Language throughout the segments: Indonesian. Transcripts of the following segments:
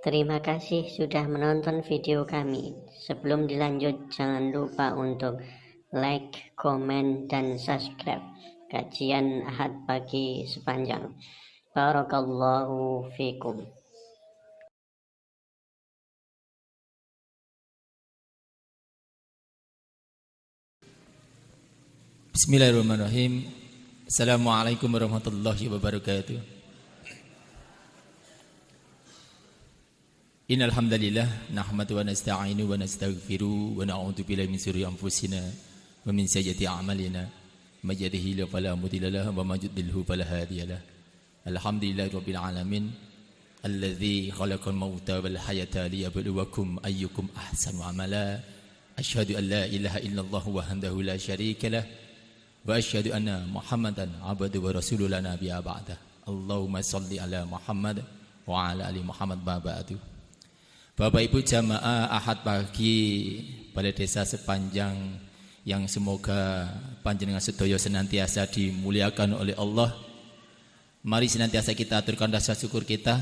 Terima kasih sudah menonton video kami. Sebelum dilanjut, jangan lupa untuk like, komen, dan subscribe kajian Ahad Pagi sepanjang. Barakallahu fikum. Bismillahirrahmanirrahim. Assalamualaikum warahmatullahi wabarakatuh. Innal hamdalillah nahmadu wa nasta'inu wa nastaghfiru wa na'udzu billahi min syururi anfusina wa min sayyiati a'malina. May yahdihillahu fala mudilla lahu wa may yudlilhu fala hadiya lahu. Alhamdulillahirabbil alamin alladzi khalaqal mauta wal hayata liyabluwakum ayyukum ahsanu amala. Asyhadu an la ilaha illallah wahdahu la syarika lahu wa asyhadu anna Muhammadan abduhu wa rasuluhu la nabiyya ba'dah. Allahumma shalli ala Muhammad wa ala ali Muhammad ba'du. Bapak Ibu jamaah Ahad Pagi Balai Desa Sepanjang yang semoga panjenengan sedaya senantiasa dimuliakan oleh Allah. Mari senantiasa kita aturkan rasa syukur kita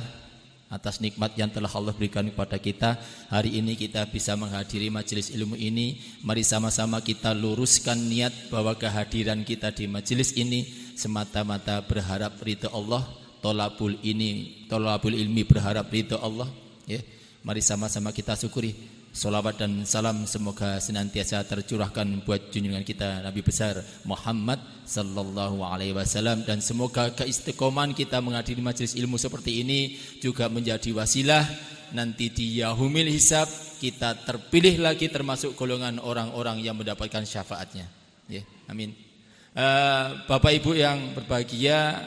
atas nikmat yang telah Allah berikan kepada kita. Hari ini kita bisa menghadiri majelis ilmu ini. Mari sama-sama kita luruskan niat bahwa kehadiran kita di majelis ini semata-mata berharap ridha Allah. Tolabul ilmi berharap ridha Allah, ya. Mari sama-sama kita syukuri. Salawat dan salam semoga senantiasa tercurahkan buat junjungan kita Nabi besar Muhammad sallallahu alaihi wasallam, dan semoga keistiqomahan kita menghadiri majelis ilmu seperti ini juga menjadi wasilah nanti di yaumil hisab kita terpilih lagi termasuk golongan orang-orang yang mendapatkan syafaatnya, ya. Amin. Bapak Ibu yang berbahagia,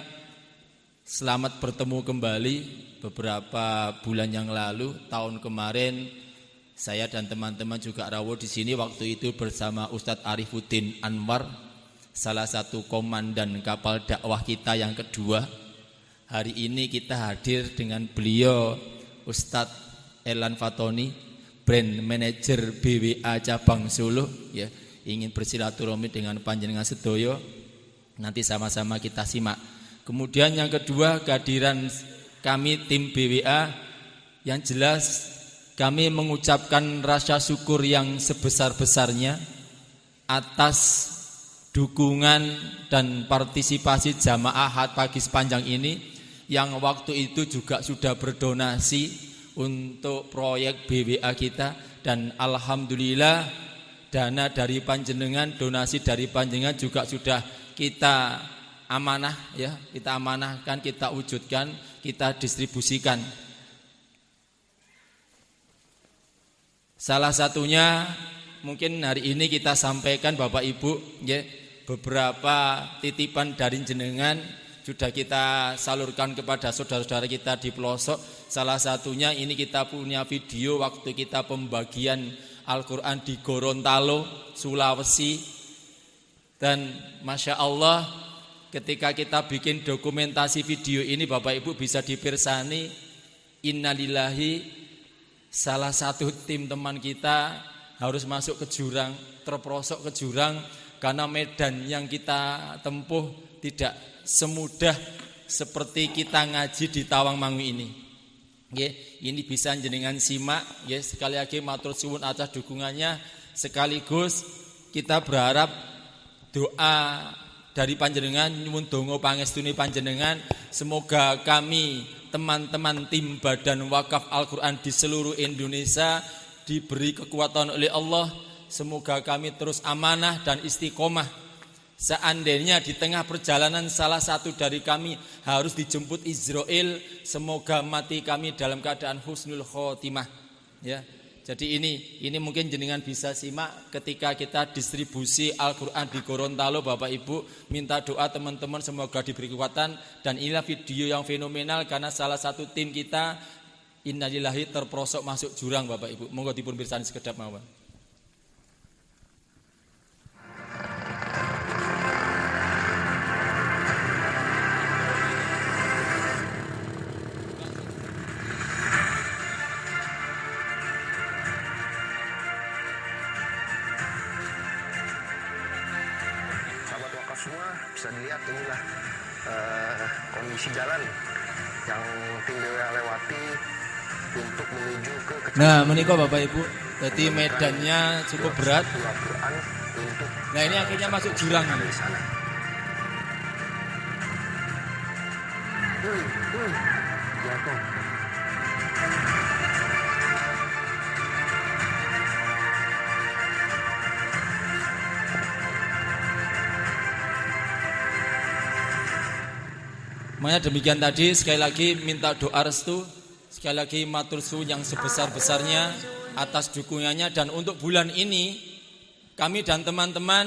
selamat bertemu kembali. Beberapa bulan yang lalu, tahun kemarin, saya dan teman-teman juga rawuh di sini waktu itu bersama Ustadz Arifuddin Anwar, salah satu komandan kapal dakwah kita yang kedua. Hari ini kita hadir dengan beliau Ustadz Elan Fatoni, brand manager BWA cabang Solo, ya, ingin bersilaturahmi dengan panjenengan sedoyo. Nanti sama-sama kita simak. Kemudian yang kedua, kehadiran kami tim BWA, yang jelas kami mengucapkan rasa syukur yang sebesar-besarnya atas dukungan dan partisipasi jamaah Ahad Pagi sepanjang ini yang waktu itu juga sudah berdonasi untuk proyek BWA kita, dan alhamdulillah dana dari panjenengan, donasi dari panjenengan juga sudah kita amanah, ya, kita amanahkan, kita wujudkan, kita distribusikan. Salah satunya mungkin hari ini kita sampaikan Bapak Ibu, ya, beberapa titipan dari jenengan sudah kita salurkan kepada saudara-saudara kita di pelosok. Salah satunya ini kita punya video waktu kita pembagian Al-Quran di Gorontalo, Sulawesi, dan Masya Allah ketika kita bikin dokumentasi video ini Bapak Ibu bisa dipirsani, innalillahi, salah satu tim teman kita harus masuk ke jurang, terperosok ke jurang karena medan yang kita tempuh tidak semudah seperti kita ngaji di Tawangmangu ini. Ini bisa jenengan simak, ya. Sekali lagi matur suwun atas dukungannya, sekaligus kita berharap doa dari panjenengan, nyuwun donga pangestune panjenengan, semoga kami teman-teman tim Badan Wakaf Al-Quran di seluruh Indonesia diberi kekuatan oleh Allah. Semoga kami terus amanah dan istiqomah. Seandainya di tengah perjalanan salah satu dari kami harus dijemput Israel, semoga mati kami dalam keadaan husnul khotimah, ya. Jadi ini mungkin jenengan bisa simak ketika kita distribusi Al-Quran di Gorontalo Bapak Ibu. Minta doa teman-teman semoga diberi kekuatan. Dan inilah video yang fenomenal karena salah satu tim kita innalillahi terperosok masuk jurang Bapak Ibu. Monggo dipun pirsani sekedap mawon. Semua bisa dilihat inilah kondisi jalan yang tim BWA lewati Nah, menikah Bapak Ibu, jadi medannya cukup berat. Nah, ini akhirnya masuk jurang. Makanya demikian tadi, sekali lagi minta doa restu, sekali lagi matur suwun yang sebesar-besarnya atas dukungannya. Dan untuk bulan ini kami dan teman-teman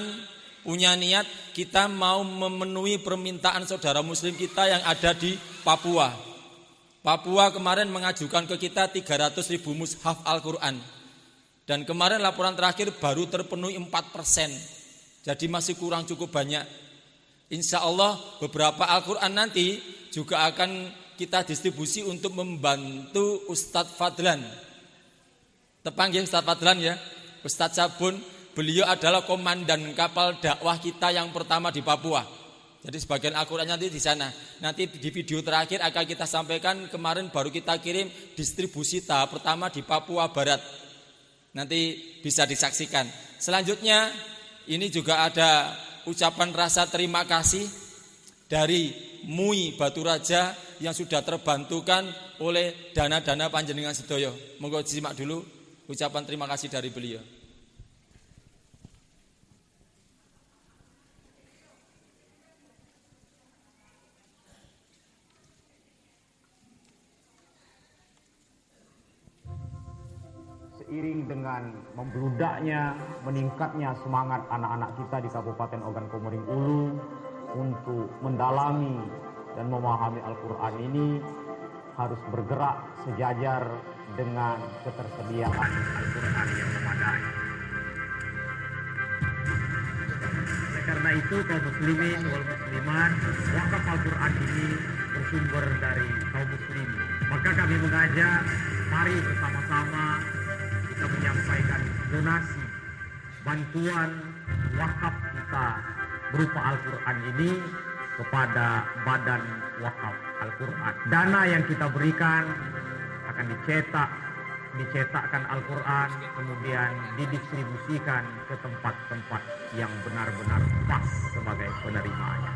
punya niat, kita mau memenuhi permintaan saudara muslim kita yang ada di Papua. Papua kemarin mengajukan ke kita 300.000 mushaf Al-Quran. Dan kemarin laporan terakhir baru terpenuhi 4%. Jadi masih kurang cukup banyak. Insya Allah beberapa Al-Quran nanti juga akan kita distribusi untuk membantu Ustadz Fadlan. Tepang ya Ustadz Fadlan ya, Ustadz Sabun. Beliau adalah komandan kapal dakwah kita yang pertama di Papua. Jadi sebagian Al-Quran nanti di sana. Nanti di video terakhir akan kita sampaikan, kemarin baru kita kirim distribusi tahap pertama di Papua Barat. Nanti bisa disaksikan. Selanjutnya ini juga ada ucapan rasa terima kasih dari MUI Batu Raja yang sudah terbantukan oleh dana-dana panjenengan sedoyo. Monggo disimak dulu ucapan terima kasih dari beliau. Seiring dengan membludaknya, meningkatnya semangat anak-anak kita di Kabupaten Ogan Komering Ulu untuk mendalami dan memahami Al-Quran ini, harus bergerak sejajar dengan ketersediaan Al-Quran yang memadai. Karena itu kaum muslimin wal muslimat, wakaf Al-Quran ini bersumber dari kaum muslimin. Maka kami mengajak, mari bersama-sama kita menyampaikan donasi bantuan wakaf kita berupa Al-Quran ini kepada Badan Wakaf Al-Quran. Dana yang kita berikan akan dicetakkan Al-Quran, kemudian didistribusikan ke tempat-tempat yang benar-benar pas sebagai penerimanya.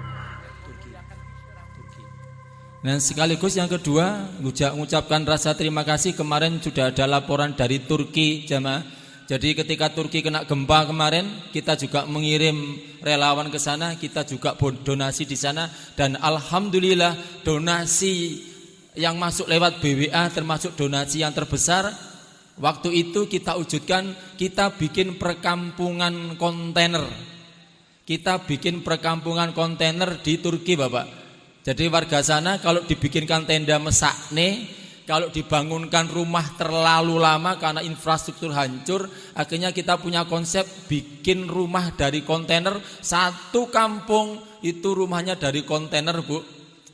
Dan sekaligus yang kedua, mengucapkan rasa terima kasih. Kemarin sudah ada laporan dari Turki jamaah. Jadi ketika Turki kena gempa kemarin, kita juga mengirim relawan ke sana, kita juga donasi di sana. Dan alhamdulillah donasi yang masuk lewat BWA termasuk donasi yang terbesar. Waktu itu kita wujudkan, kita bikin perkampungan kontainer. Kita bikin perkampungan kontainer di Turki Bapak. Jadi warga sana kalau dibikinkan tenda mesakne, kalau dibangunkan rumah terlalu lama karena infrastruktur hancur, akhirnya kita punya konsep bikin rumah dari kontainer. Satu kampung itu rumahnya dari kontainer Bu.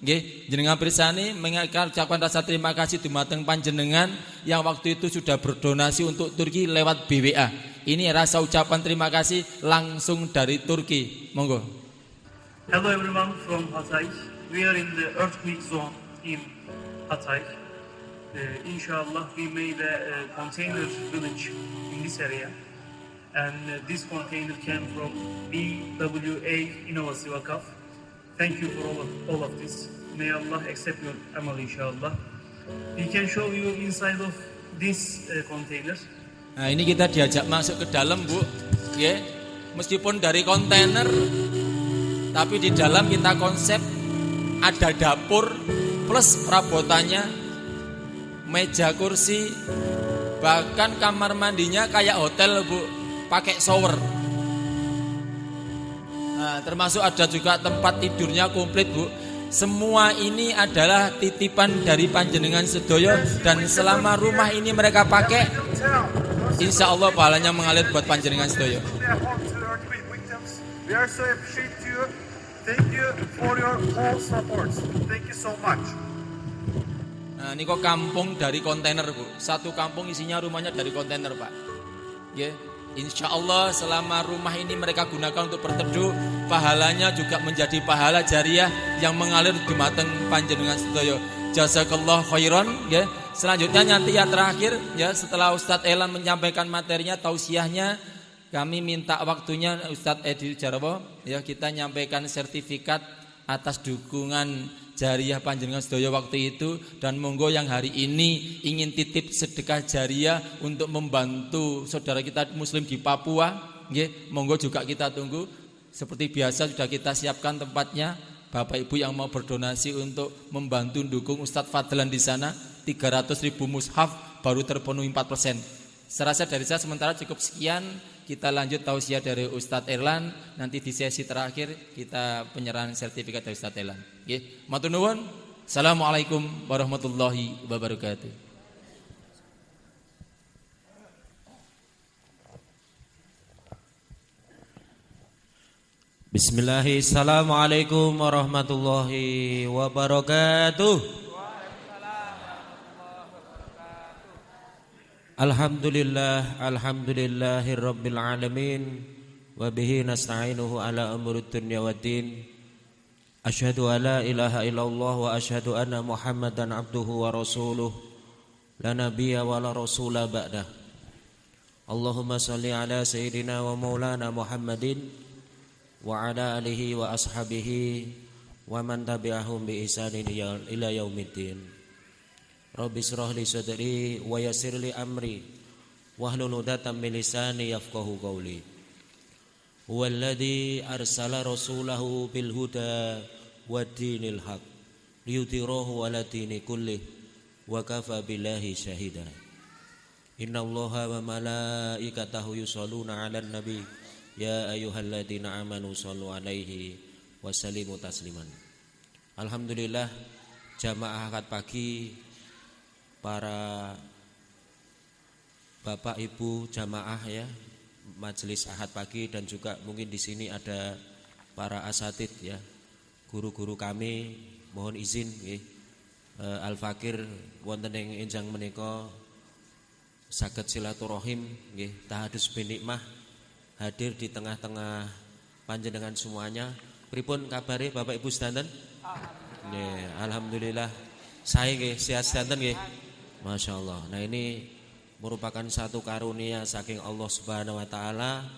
Nggih, jenengan pirsani mengucapkan rasa terima kasih dumateng panjenengan yang waktu itu sudah berdonasi untuk Turki lewat BWA. Ini rasa ucapan terima kasih langsung dari Turki. Monggo. Hello everyone from Hatay. We are in the earthquake zone in Hatay. Inshallah, we made a container village in this area, and this container came from BWA Innovasi Wakaf. Thank you for all of this. May Allah accept your amal, inshallah. We can show you inside of this container. Nah, ini kita diajak masuk ke dalam Bu, ya. Meskipun dari kontainer, tapi di dalam kita konsep ada dapur plus perabotannya, meja kursi, bahkan kamar mandinya kayak hotel Bu, pakai shower. Nah, termasuk ada juga tempat tidurnya komplit Bu. Semua ini adalah titipan dari panjenengan sedoyo, dan selama rumah ini mereka pakai, insya Allah pahalanya mengalir buat panjenengan sedoyo. We are so appreciate you. Thank you for your whole support. Thank you so much. Nah, ini kok kampung dari kontainer Bu. Satu kampung isinya rumahnya dari kontainer Pak. Ya, insya Allah selama rumah ini mereka gunakan untuk berteduh, pahalanya juga menjadi pahala jariah yang mengalir di mateng panjenengan sedoyo. Jazakallah khairan. Ya, selanjutnya nanti ya terakhir ya setelah Ustadz Elan menyampaikan materinya tausiahnya, kami minta waktunya Ustadz Edi Jarwo ya kita nyampaikan sertifikat atas dukungan jariah panjenengan sedaya waktu itu, dan monggo yang hari ini ingin titip sedekah jariah untuk membantu saudara kita muslim di Papua, nggih, monggo juga kita tunggu. Seperti biasa sudah kita siapkan tempatnya. Bapak Ibu yang mau berdonasi untuk membantu dukung Ustadz Fadlan di sana, 300.000 mushaf baru terpenuhi 4%. Serasa dari saya sementara cukup sekian. Kita lanjut tausiah dari Ustadz Erlan. Nanti di sesi terakhir kita penyerahan sertifikat dari Ustadz Erlan. Nggih, matur nuwun. Assalamualaikum warahmatullahi wabarakatuh. Bismillahirrahmanirrahim. Assalamualaikum warahmatullahi wabarakatuh. Alhamdulillah, alhamdulillahirabbil alamin, wa bihi nasta'inuhu ala umuri dunya waddin. Asyhadu an la ilaha illallah wa asyhadu anna Muhammadan abduhu wa rasuluh. La nabiyya wa la rasula ba'dah. Allahumma shalli ala sayyidina wa maulana Muhammadin wa ala alihi wa ashabihi wa man tabi'ahum bi ihsanin ila yaumiddin. Rabbi shrah li sadri wa yassir li amri wahlul 'uqdatam min lisani yafqahu qawli. Huwallazi arsala rasulahu bil huda waddinil haq liyudhhirahu 'ala dini kullih wa kafa billahi syahida. Innallaha wa malaikatahu yusholluna 'alan nabi ya ayyuhalladzina amanu shallu 'alaihi wa sallimu tasliman. Alhamdulillah, jamaah akad pagi, para Bapak Ibu jamaah ya, majelis ahad pagi, dan juga mungkin di sini ada para asatid ya, guru-guru kami, mohon izin nggih Al-Fakir wonten ing enjang menika saged silaturahim nggih tahadus binikmah hadir di tengah-tengah panjenengan semuanya. Pripun kabare Bapak Ibu sedanten? Nggih, alhamdulillah. Saya nggih sehat sedanten nggih. Masya Allah. Nah, ini merupakan satu karunia saking Allah Subhanahu wa taala.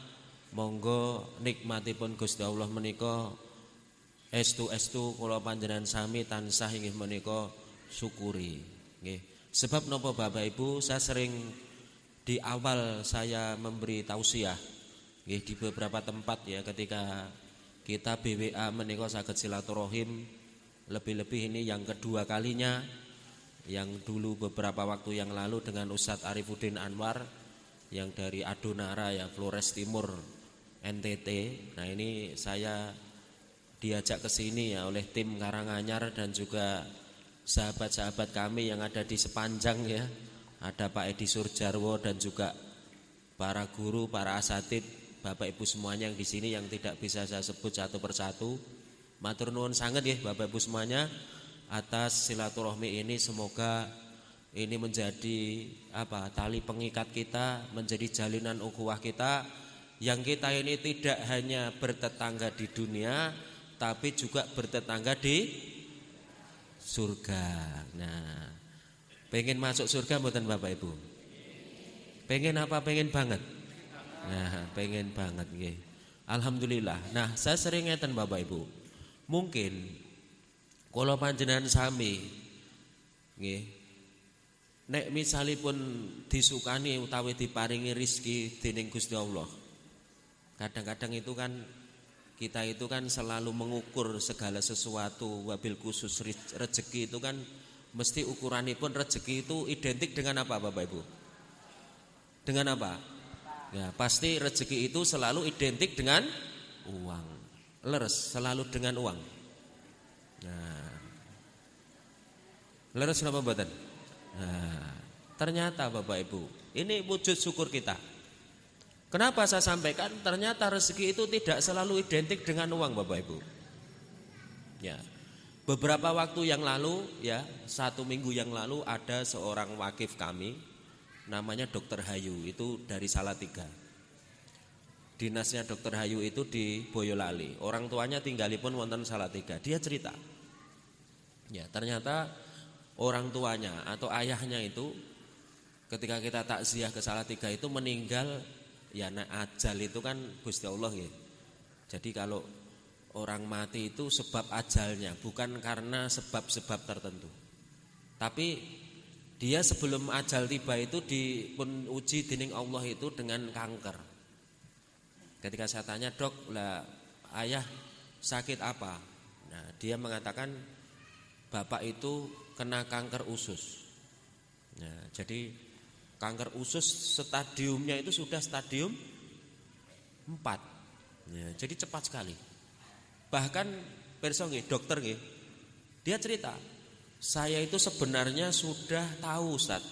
Monggo nikmatipun Gusti Allah menika estu-estu kula panjenengan sami tansah inggih menika syukuri nggih. Sebab napa Bapak Ibu, saya sering di awal saya memberi tausiah nggih di beberapa tempat ya, ketika kita BWA menika saged silaturahim, lebih-lebih ini yang kedua kalinya. Yang dulu beberapa waktu yang lalu dengan Ustadz Arifuddin Anwar yang dari Adonara ya, Flores Timur NTT. Nah, ini saya diajak ke sini ya oleh tim Karanganyar dan juga sahabat-sahabat kami yang ada di sepanjang ya. Ada Pak Edi Surjarwo dan juga para guru, para asatid, Bapak Ibu semuanya yang di sini yang tidak bisa saya sebut satu persatu. Matur nuwun sanget ya Bapak Ibu semuanya atas silaturahmi ini. Semoga ini menjadi tali pengikat kita, menjadi jalinan ukhuwah kita, yang kita ini tidak hanya bertetangga di dunia tapi juga bertetangga di surga. Nah, pengen masuk surga mboten Bapak Ibu? Pengen apa? Pengen banget. Nah, pengen banget nggih. Alhamdulillah. Nah, saya sering ngeten Bapak Ibu. Mungkin kula panjenengan sami nggih, nek misalipun disukani utawi diparingi rizki dening Gusti Allah, kadang-kadang itu kan kita itu kan selalu mengukur segala sesuatu, wabil khusus rezeki itu kan mesti ukuranipun rezeki itu identik dengan apa Bapak Ibu? Dengan apa? Ya, pasti rezeki itu selalu identik dengan uang. Leres, selalu dengan uang. Nah, leres napa mboten? Nah, ternyata Bapak Ibu, ini wujud syukur kita. Kenapa saya sampaikan? Ternyata rezeki itu tidak selalu identik dengan uang Bapak Ibu. Ya, beberapa waktu yang lalu ya, 1 minggu yang lalu ada seorang wakif kami, namanya Dr. Hayu, itu dari Salatiga. Dinasnya Dr. Hayu itu di Boyolali. Orang tuanya tinggalipun wonten Salatiga. Dia cerita, ya ternyata orang tuanya atau ayahnya itu ketika kita takziah ke Salatiga itu meninggal, ya ajal itu kan Gusti Allah ya. Jadi kalau orang mati itu sebab ajalnya, bukan karena sebab-sebab tertentu. Tapi dia sebelum ajal tiba itu dipun uji dening Allah itu dengan kanker. Ketika saya tanya, "Dok, lah ayah sakit apa?" Nah, dia mengatakan bapak itu kena kanker usus. Nah, jadi kanker usus stadiumnya itu sudah stadium 4. Ya, jadi cepat sekali. Bahkan perso nggih, dokter nggih. Dia cerita, "Saya itu sebenarnya sudah tahu Ustaz,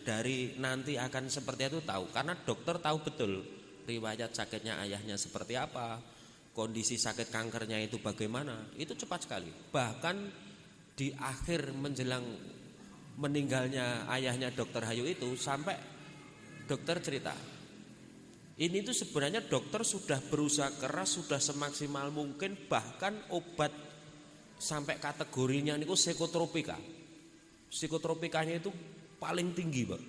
dari nanti akan seperti itu tahu, karena dokter tahu betul riwayat sakitnya ayahnya seperti apa, kondisi sakit kankernya itu bagaimana." Itu cepat sekali. Bahkan di akhir menjelang meninggalnya ayahnya Dokter Hayu itu, sampai dokter cerita, ini tuh sebenarnya dokter sudah berusaha keras, sudah semaksimal mungkin, bahkan obat sampai kategorinya niku psikotropika. Psikotropikanya itu paling tinggi, Pak.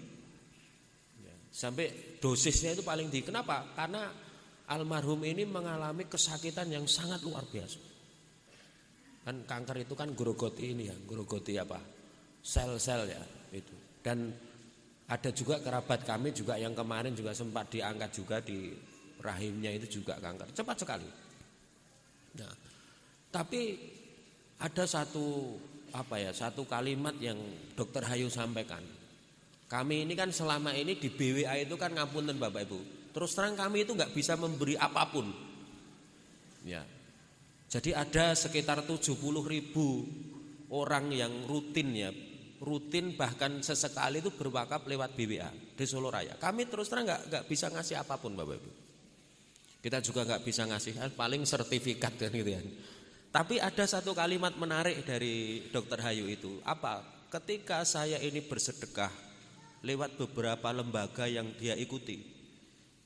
Sampai dosisnya itu paling tinggi. Kenapa? Karena almarhum ini mengalami kesakitan yang sangat luar biasa. Kan kanker itu kan grogoti ini ya, grogoti apa? Sel-sel ya itu. Dan ada juga kerabat kami juga yang kemarin juga sempat diangkat juga di rahimnya itu juga kanker. Cepat sekali. Nah, tapi ada satu kalimat yang Dokter Hayu sampaikan. Kami ini kan selama ini di BWA itu kan ngapunten Bapak Ibu. Terus terang kami itu nggak bisa memberi apapun. Ya. Jadi ada sekitar 70.000 orang yang rutin bahkan sesekali itu berwakaf lewat BWA di Solo Raya. Kami terus terang nggak bisa ngasih apapun Bapak Ibu. Kita juga nggak bisa ngasih paling sertifikat kan gitu ya. Tapi ada satu kalimat menarik dari Dokter Hayu itu. Apa? Ketika saya ini bersedekah lewat beberapa lembaga yang dia ikuti,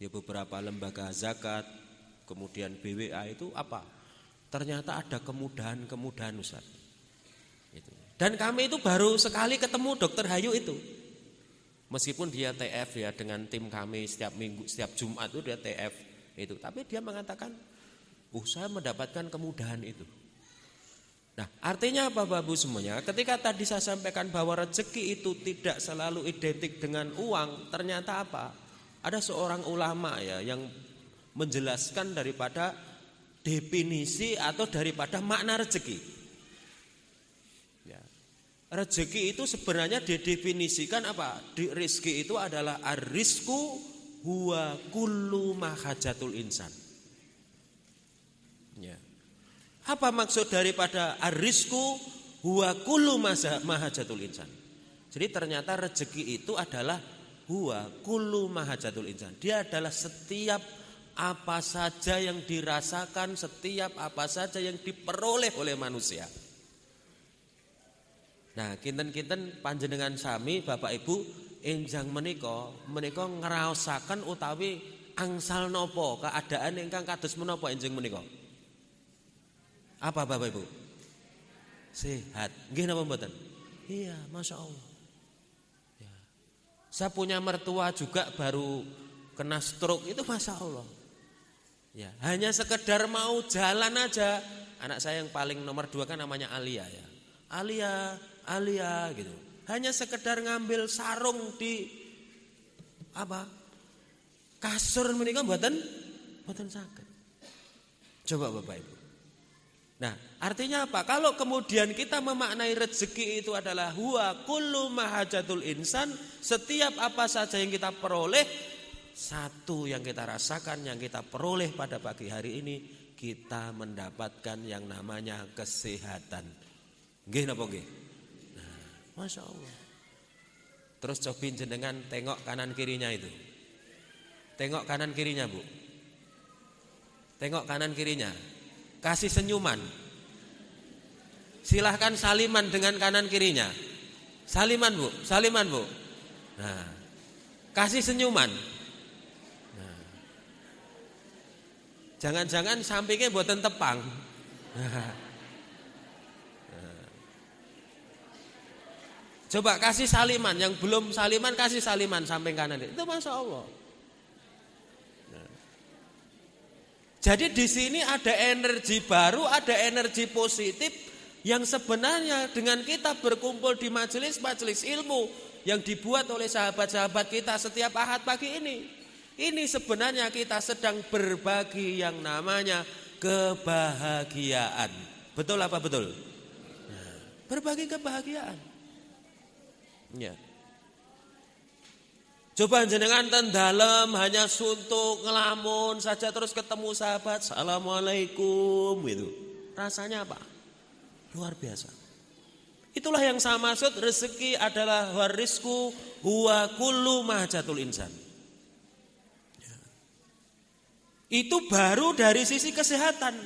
ya beberapa lembaga zakat, kemudian BWA itu apa? Ternyata ada kemudahan Ustaz. Dan kami itu baru sekali ketemu Dokter Hayu itu. Meskipun dia TF ya dengan tim kami setiap minggu, setiap Jumat itu dia TF itu. Tapi dia mengatakan, saya mendapatkan kemudahan itu. Nah, artinya apa Bapak Ibu semuanya? Ketika tadi saya sampaikan bahwa rezeki itu tidak selalu identik dengan uang, ternyata apa? Ada seorang ulama ya yang menjelaskan daripada definisi atau daripada makna rezeki. Ya. Rezeki itu sebenarnya didefinisikan apa? Rizki itu adalah ar-rizku huwa kullu mahajatul insan. Ya. Apa maksud daripada ar-rizku huwa kullu mahajatul insan? Jadi ternyata rezeki itu adalah huwa kullu mahajatul insan. Dia adalah setiap apa saja yang dirasakan, setiap apa saja yang diperoleh oleh manusia. Nah, kinten-kinten panjenengan sami Bapak Ibu enjang menika ngraosaken utawi angsal nopo keadaan ingkang kados menapa enjing menika? Apa Bapak Ibu? Sehat. Nggih napa mboten? Iya, Masya Allah. Ya. Saya punya mertua juga baru kena stroke, itu Masya Allah. Ya, hanya sekedar mau jalan aja. Anak saya yang paling nomor 2 kan namanya Alia ya. Alia gitu. Hanya sekedar ngambil sarung di kasur menika mboten saged. Coba Bapak Ibu. Nah, artinya apa? Kalau kemudian kita memaknai rezeki itu adalah huwa kullu mahajatul insan, setiap apa saja yang kita peroleh, satu yang kita rasakan, yang kita peroleh pada pagi hari ini, kita mendapatkan yang namanya kesehatan. Nggih napa nggih? Nah, Masya Allah. Terus coba jenengan tengok kanan kirinya itu. Tengok kanan kirinya Bu. Tengok kanan kirinya. Kasih senyuman. Silahkan saliman dengan kanan kirinya. Saliman Bu. Nah, kasih senyuman. Nah. Jangan-jangan sampingnya buatan tepang. Coba kasih saliman, yang belum saliman kasih saliman samping kanan. Itu Masya Allah. Nah. Jadi di sini ada energi baru, ada energi positif yang sebenarnya dengan kita berkumpul di majelis-majelis ilmu yang dibuat oleh sahabat-sahabat kita setiap Ahad pagi ini. Ini sebenarnya kita sedang berbagi yang namanya kebahagiaan. Betul apa betul? Nah, berbagi kebahagiaan. Ya. Coba jenengan ten dalem hanya suntuk ngelamun saja terus ketemu sahabat, assalamualaikum gitu. Rasanya apa? Luar biasa. Itulah yang saya maksud, rezeki adalah warisku huwa kullu mahajatul insan. Ya. Itu baru dari sisi kesehatan.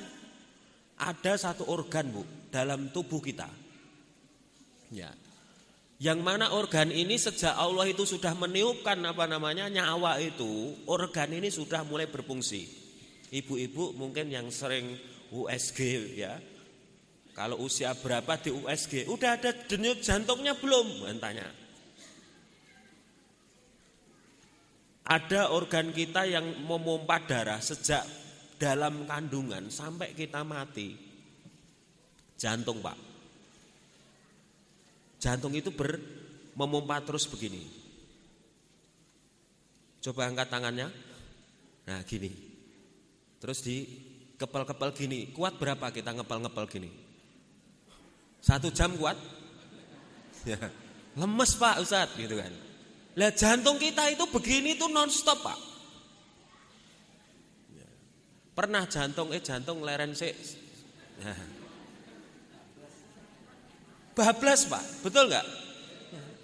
Ada satu organ, Bu, dalam tubuh kita. Ya. Yang mana organ ini sejak Allah itu sudah meniupkan nyawa itu, organ ini sudah mulai berfungsi. Ibu-ibu mungkin yang sering USG ya. Kalau usia berapa di USG? Udah ada denyut jantungnya belum? Tanya. Ada organ kita yang memompa darah sejak dalam kandungan sampai kita mati. Jantung, Pak. Jantung itu memompa terus begini. Coba angkat tangannya. Nah gini. Terus di kepel-kepel gini. Kuat berapa kita ngepel-ngepel gini? 1 jam kuat? Ya. Lemes Pak Ustadz gitu kan. Lah jantung kita itu begini tuh non-stop Pak. Ya. Pernah jantung leren sik. Nah. Bablas Pak, betul nggak?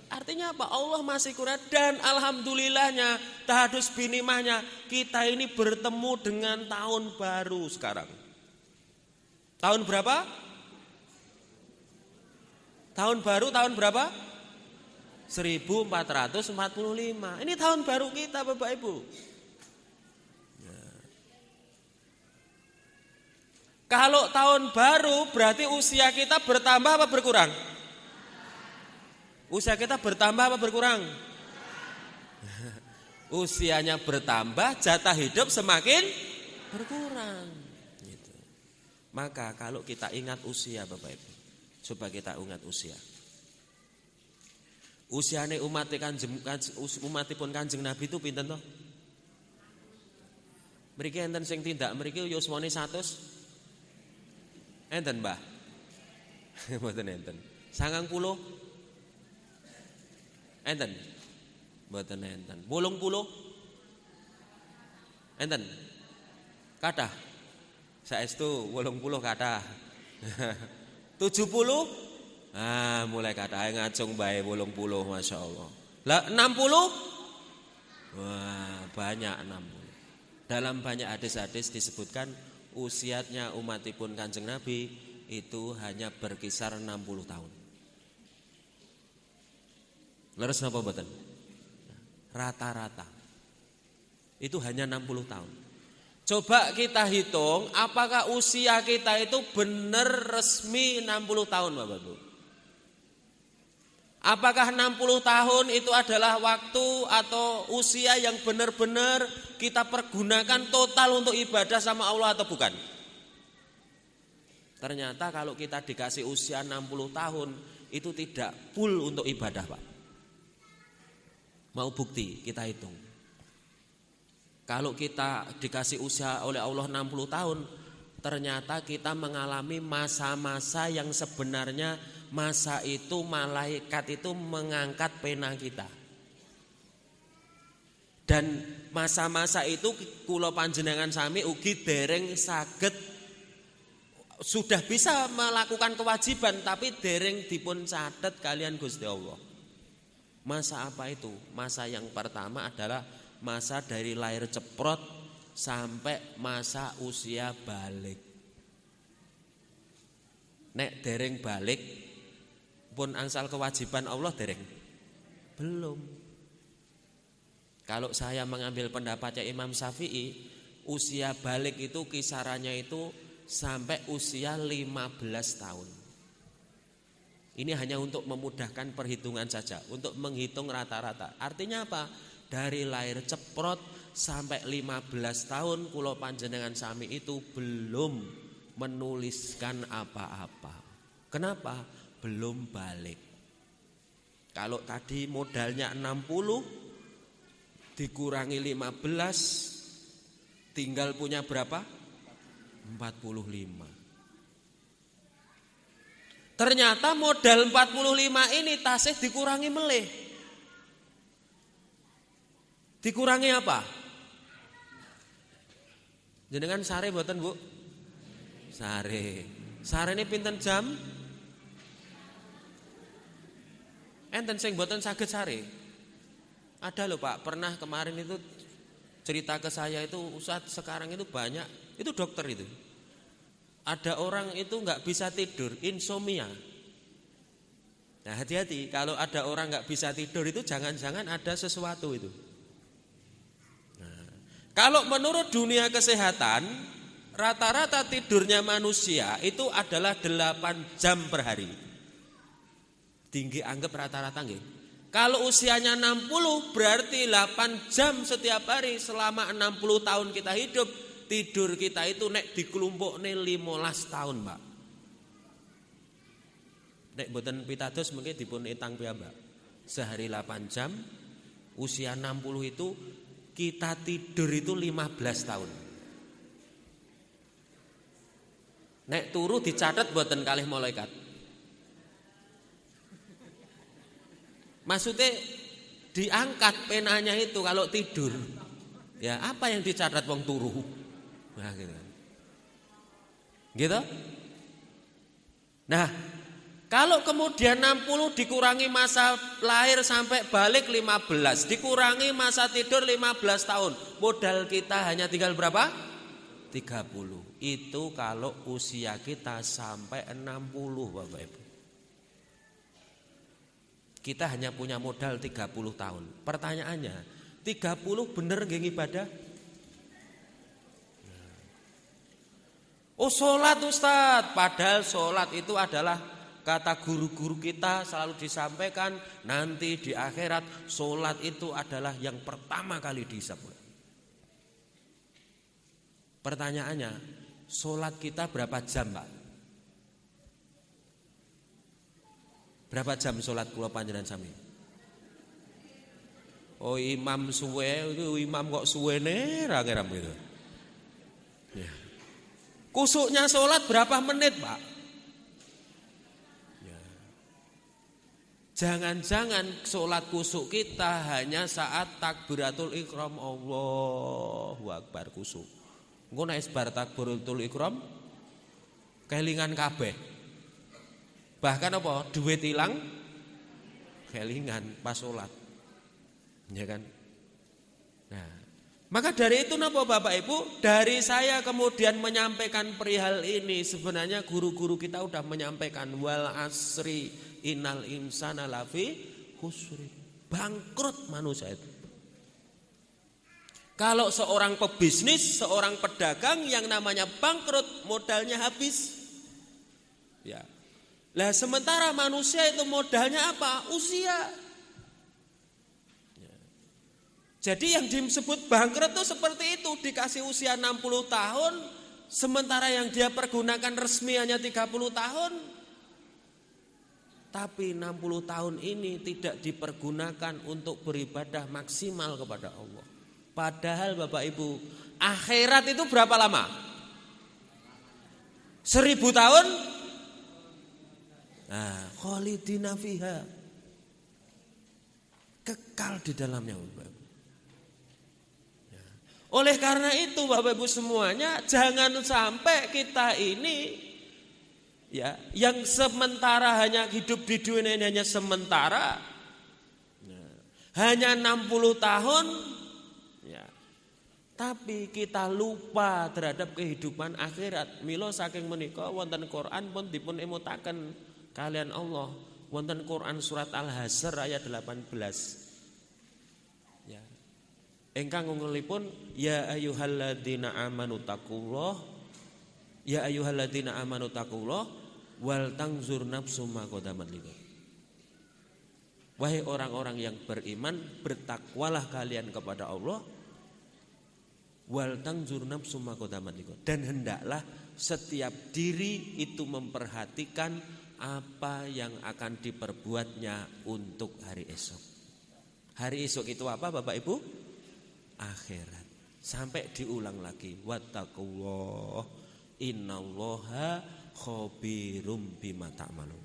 Artinya apa? Allah masih kurang dan alhamdulillahnya tahadus binimahnya kita ini bertemu dengan tahun baru sekarang. Tahun berapa? Tahun baru tahun berapa? 1445. Ini tahun baru kita Bapak Ibu. Kalau tahun baru berarti usia kita bertambah apa berkurang? Usia kita bertambah apa berkurang? Usianya bertambah, jatah hidup semakin berkurang. Gitu. Maka kalau kita ingat usia Bapak Ibu, coba kita ingat usia. Usiane umatipun Kanjeng Nabi itu pinten toh? Mriki enten sing tindak mriki yuswane 100. Enten Mbah. Mboten enten. 90. Enten. Mboten enten. 80. Enten. Kathah. Saestu 80 kathah. 70. Ah, mulai kathah ngacung bae 80 masyaallah. Lah 60. Wah, banyak 60. Dalam banyak hadis-hadis disebutkan usianya umatipun Kanjeng Nabi itu hanya berkisar 60 tahun. Leres napa mboten? Rata-rata. Itu hanya 60 tahun. Coba kita hitung apakah usia kita itu benar resmi 60 tahun Bapak Ibu? Apakah 60 tahun itu adalah waktu atau usia yang benar-benar kita pergunakan total untuk ibadah sama Allah atau bukan? Ternyata kalau kita dikasih usia 60 tahun itu tidak full untuk ibadah Pak. Mau bukti kita hitung. Kalau kita dikasih usia oleh Allah 60 tahun, ternyata kita mengalami masa-masa yang sebenarnya masa itu malaikat itu mengangkat pena kita. Dan masa-masa itu kula panjenengan sami ugi dereng saged sudah bisa melakukan kewajiban tapi dereng dipun catet kalian Gusti Allah. Masa apa itu? Masa yang pertama adalah masa dari lahir ceprot sampai masa usia balik. Nek dereng balik pun angsal kewajiban Allah dereng? Belum. Kalau saya mengambil pendapatnya Imam Syafi'i, usia balik itu kisarannya itu sampai usia 15 tahun. Ini hanya untuk memudahkan perhitungan saja, untuk menghitung rata-rata. Artinya apa? Dari lahir ceprot sampai 15 tahun kula panjenengan sami itu belum menuliskan apa-apa. Kenapa? Belum balik. Kalau tadi modalnya 60 dikurangi 15 tinggal punya berapa? 45. Ternyata modal 45 ini tasih dikurangi melih. Dikurangi apa? Jenengan sare mboten, Bu? Sare. Sare ini pinten jam? Enten sing mboten saged sare. Ada loh Pak, pernah kemarin itu cerita ke saya itu Ustadz sekarang itu banyak, itu dokter itu. Ada orang itu nggak bisa tidur, insomnia. Nah hati-hati, kalau ada orang nggak bisa tidur itu jangan-jangan ada sesuatu itu. Nah, kalau menurut dunia kesehatan, rata-rata tidurnya manusia itu adalah 8 jam per hari. Tinggi anggap rata-rata nggih. Kalau usianya 60 berarti 8 jam setiap hari selama 60 tahun kita hidup. Tidur kita itu nek dikelompokne 15 tahun, Pak. Nek mboten pitados mungkin dipun etang piyambak. Sehari 8 jam, usia 60 itu kita tidur itu 15 tahun. Nek turu dicatat mboten kalih malaikat. Maksudnya diangkat penanya itu kalau tidur. Ya, apa yang dicatat wong turu? Nah, gitu. Nah, kalau kemudian 60 dikurangi masa lahir sampai balik 15, dikurangi masa tidur 15 tahun, modal kita hanya tinggal berapa? 30. Itu kalau usia kita sampai 60, Bapak Ibu. Kita hanya punya modal 30 tahun. Pertanyaannya, 30 bener nggih ibadah? Oh sholat Ustadz, padahal sholat itu adalah kata guru-guru kita selalu disampaikan nanti di akhirat sholat itu adalah yang pertama kali dihisab. Pertanyaannya, sholat kita berapa jam Pak? Berapa jam sholat kula panjenengan sami? Oh imam suwe, imam kok suwene ra ngeram gitu. Ya. Kusuknya sholat berapa menit Pak? Ya. Jangan-jangan sholat kusuk kita hanya saat takbiratul ikram, Allahu Akbar kusuk. Engko nek bar takbiratul ikram kelingan kabeh. Bahkan apa? Duit hilang kelingan pas sholat. Ya kan? Nah, maka dari itu napa Bapak Ibu, dari saya kemudian menyampaikan perihal ini, sebenarnya guru-guru kita sudah menyampaikan wal asri innal insana lafi khusri. Bangkrut manusia itu. Kalau seorang pebisnis, seorang pedagang yang namanya bangkrut, modalnya habis. Ya. Lah sementara manusia itu modalnya apa? Usia. Jadi yang disebut bangkrut itu seperti itu, dikasih usia 60 tahun, sementara yang dia pergunakan resmi hanya 30 tahun. Tapi 60 tahun ini tidak dipergunakan untuk beribadah maksimal kepada Allah. Padahal Bapak Ibu, akhirat itu berapa lama? 1000 tahun? Nah, khalidina fiha. Kekal di dalamnya Bapak Ibu. Oleh karena itu Bapak Ibu semuanya, jangan sampai kita ini ya yang sementara hanya hidup di dunia ini hanya sementara, hanya 60 tahun ya, tapi kita lupa terhadap kehidupan akhirat. Mila saking menika wonten Quran pun dipun emutaken kalian Allah, wonten Quran surat Al-Hasr ayat 18. Engkang ngungulipun ya ayyuhalladzina amanu taqullah, ya ayyuhalladzina amanu taqullah wal tangzur nafsum ma qaddamat lighad. Wahai orang-orang yang beriman, bertakwalah kalian kepada Allah. Wal tangzur nafsum ma qaddamat lighad. Dan hendaklah setiap diri itu memperhatikan apa yang akan diperbuatnya untuk hari esok. Hari esok itu apa Bapak Ibu? Akhirat. Sampai diulang lagi, wattaqullah innallaha khabirum bima ta'malun.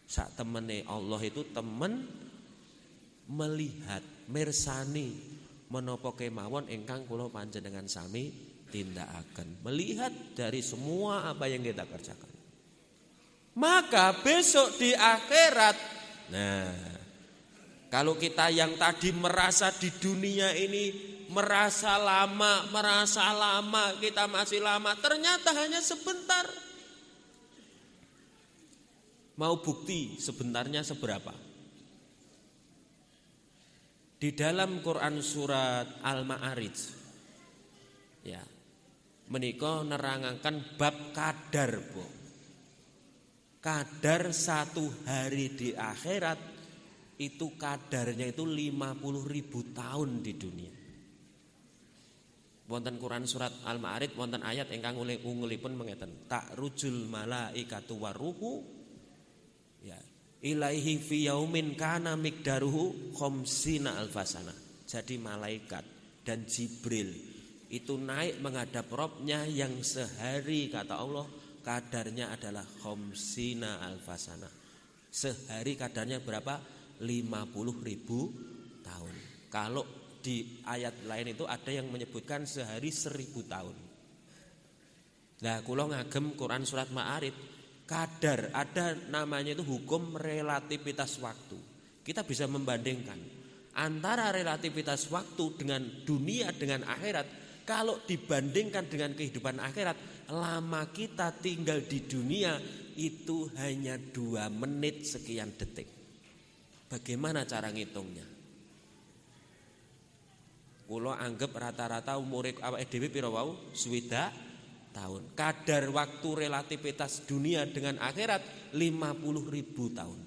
Sak temene Allah itu temen melihat, mirsani menapa kemawon ingkang kula panjenengan sami tindakaken. Melihat dari semua apa yang kita kerjakan. Maka besok di akhirat, nah, kalau kita yang tadi merasa di dunia ini merasa lama, kita masih lama, ternyata hanya sebentar. Mau bukti sebentarnya seberapa? Di dalam Quran surat Al-Ma'arij, ya, menika nerangaken bab kadar, Bu. Kadar satu hari di akhirat itu kadarnya itu 50.000 tahun di dunia. Wonten Quran surat Al-Ma'arij wonten ayat ingkang unggulipun mengeten, ta'rujul malaikatu waruhu ya ilaihi fi yaumin kana miqdaruhu khamsina alfasana. Jadi malaikat dan Jibril itu naik menghadap Rabbnya yang sehari kata Allah kadarnya adalah khamsina alfasana. Sehari kadarnya berapa? 50.000 tahun. Kalau di ayat lain itu ada yang menyebutkan sehari 1000 tahun. Nah, kula ngagem Quran surat Ma'arij, kadar ada namanya itu hukum relativitas waktu. Kita bisa membandingkan antara relativitas waktu dengan dunia dengan akhirat. Kalau dibandingkan dengan kehidupan akhirat, lama kita tinggal di dunia itu hanya 2 menit sekian detik. Bagaimana cara ngitungnya? Kula anggap rata-rata umur awake dhewe pira wau? 20 tahun. Kadar waktu relativitas dunia dengan akhirat 50.000 tahun.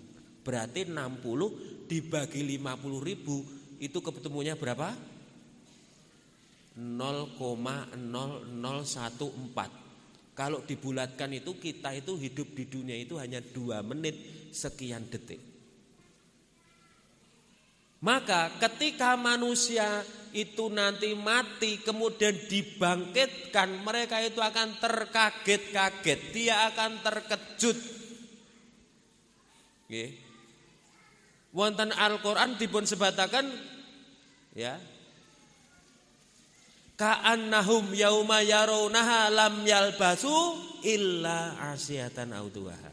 Berarti 60 dibagi 50.000 itu ketemunya berapa? 0,0014. Kalau dibulatkan itu kita itu hidup di dunia itu hanya 2 menit sekian detik. Maka ketika manusia itu nanti mati kemudian dibangkitkan, mereka itu akan terkaget-kaget, dia akan terkejut. Nggih. Wonten Al-Qur'an dipun sebataken ya. Ka'annahum yauma yarawnaha lam yalbasu illa asyatan aw duha.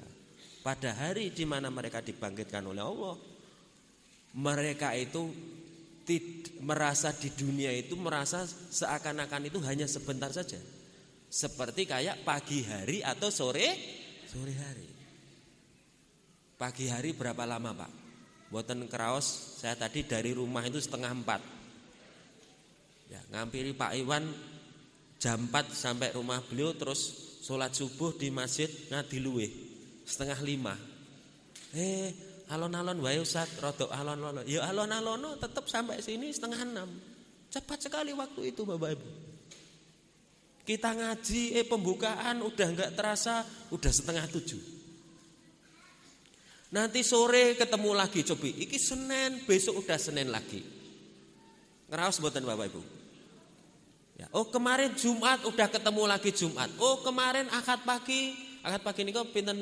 Pada hari di mana mereka dibangkitkan oleh Allah, mereka itu merasa di dunia itu merasa seakan-akan itu hanya sebentar saja. Seperti kayak pagi hari atau sore hari. Pagi hari berapa lama, Pak? Mboten kraos, saya tadi dari rumah itu 3:30. Ya, ngampiri Pak Iwan jam 4 sampai rumah beliau, terus sholat subuh di masjid Ngadiluwih 4:30. Alon-alon wae Ustaz, rodok alon-alon. Ya alon-alon tetap sampai sini 5:30. Cepat sekali waktu itu Bapak Ibu. Kita ngaji pembukaan udah enggak terasa udah 6:30. Nanti sore ketemu lagi coba. Iki Senin, besok udah Senin lagi. Ngeraos mboten Bapak Ibu? Ya, oh kemarin Jumat udah ketemu lagi Jumat. Oh kemarin Ahad pagi niku pinten?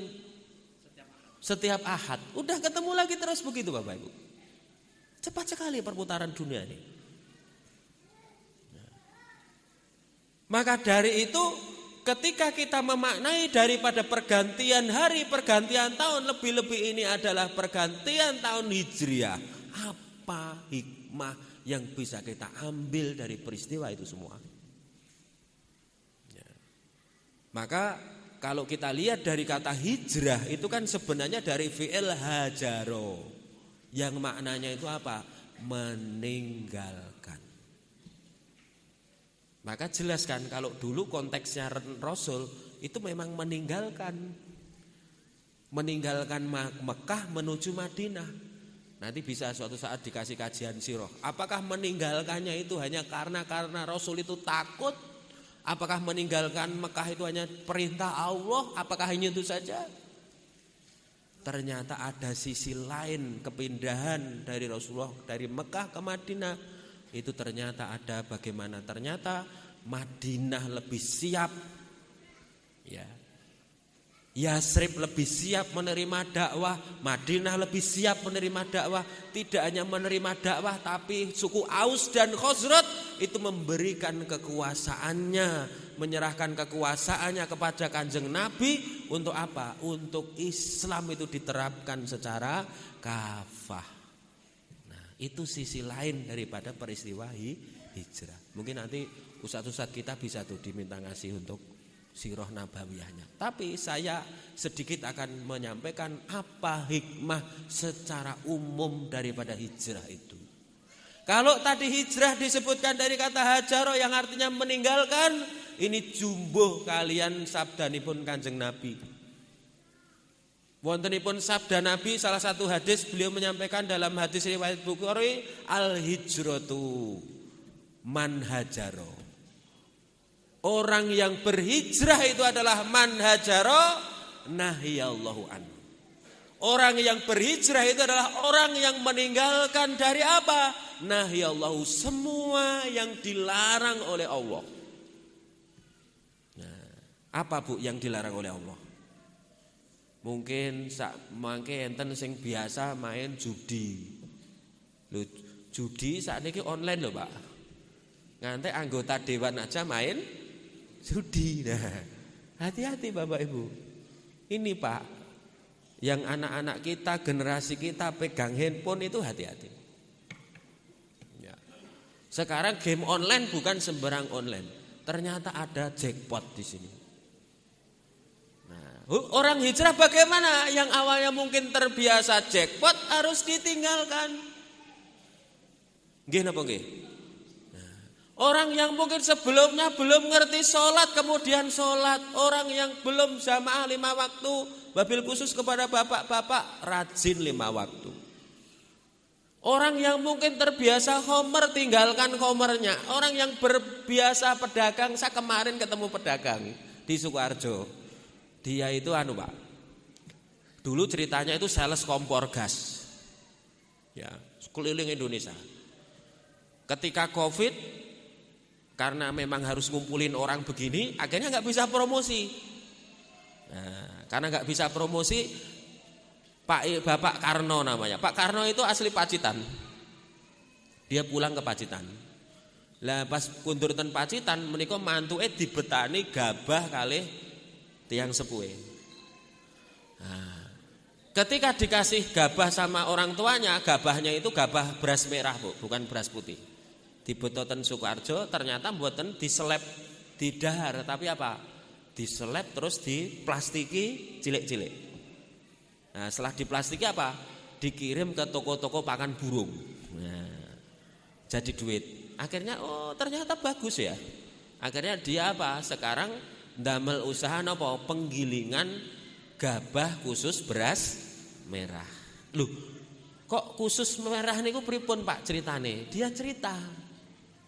Setiap Ahad, udah ketemu lagi terus begitu Bapak Ibu. Cepat sekali perputaran dunia ini. Maka dari itu ketika kita memaknai daripada pergantian hari, pergantian tahun, lebih-lebih ini adalah pergantian tahun Hijriah. Apa hikmah yang bisa kita ambil dari peristiwa itu semua? Ya. Maka kalau kita lihat dari kata hijrah itu kan sebenarnya dari fi'il hajaro, yang maknanya itu apa? Meninggalkan. Maka jelaskan kalau dulu konteksnya Rasul itu memang meninggalkan. meninggalkan Mekah menuju Madinah. Nanti bisa suatu saat dikasih kajian sirah. Apakah meninggalkannya itu hanya karena Rasul itu takut? Apakah meninggalkan Mekah itu hanya perintah Allah? Apakah hanya itu saja? Ternyata ada sisi lain kepindahan dari Rasulullah dari Mekah ke Madinah. Itu ternyata ada bagaimana? Ternyata Madinah lebih siap. Ya. Yasrib lebih siap menerima dakwah, Madinah lebih siap menerima dakwah. Tidak hanya menerima dakwah, tapi suku Aus dan Khazraj itu memberikan kekuasaannya, menyerahkan kekuasaannya kepada Kanjeng Nabi. Untuk apa? Untuk Islam itu diterapkan secara kafah. Nah, itu sisi lain daripada peristiwa hijrah. Mungkin nanti ustadz-ustadz kita bisa tuh diminta ngasih untuk sirah nabawiyahnya. Tapi saya sedikit akan menyampaikan apa hikmah secara umum daripada hijrah itu. Kalau tadi hijrah disebutkan dari kata hajaro yang artinya meninggalkan, ini jumbuh kalian sabdanipun Kanjeng Nabi. Wontenipun sabda Nabi, salah satu hadis beliau menyampaikan dalam hadis riwayat Bukhari, al-hijratu man hajaro. Orang yang berhijrah itu adalah man hajaro nahiyallahu anhu. Orang yang berhijrah itu adalah orang yang meninggalkan dari apa? Nahiyallahu, semua yang dilarang oleh Allah. Nah, apa Bu yang dilarang oleh Allah? Mungkin mangke enten sing biasa main judi. Lho, judi saat ini online loh Pak. Nganti anggota dewan aja main judi. Nah, hati-hati Bapak Ibu. Ini Pak, yang anak-anak kita, generasi kita pegang handphone itu hati-hati. Ya. Sekarang game online bukan sembarang online. Ternyata ada jackpot di sini. Nah, orang hijrah bagaimana? Yang awalnya mungkin terbiasa jackpot harus ditinggalkan. Nggih napa nggih? Orang yang mungkin sebelumnya belum ngerti sholat kemudian sholat. Orang yang belum jamaah 5 waktu, wabil khusus kepada bapak-bapak rajin 5 waktu. Orang yang mungkin terbiasa khomer tinggalkan khomernya. Orang yang berbiasa pedagang, saya kemarin ketemu pedagang di Sukoharjo. Dia itu Pak, dulu ceritanya itu sales kompor gas. Ya, keliling Indonesia. Ketika Covid, karena memang harus ngumpulin orang begini, akhirnya nggak bisa promosi. Nah, karena nggak bisa promosi, Bapak Karno namanya. Pak Karno itu asli Pacitan. Dia pulang ke Pacitan. Lah pas kundur ten Pacitan, menika mantuke dibetani gabah kalih tiyang sepuhe. Nah, ketika dikasih gabah sama orang tuanya, gabahnya itu gabah beras merah Bu, bukan beras putih. Dibetoten Sukoharjo, ternyata mboten diseleb di dahar, tapi apa? Diseleb terus diplastiki cilik-cilik. Nah, setelah diplastiki apa? Dikirim ke toko-toko pakan burung. Nah, jadi duit. Akhirnya ternyata bagus ya. Akhirnya dia apa? Sekarang ndamel usaha napa? Penggilingan gabah khusus beras merah. Loh, kok khusus merah niku pripun Pak ceritane? Dia cerita.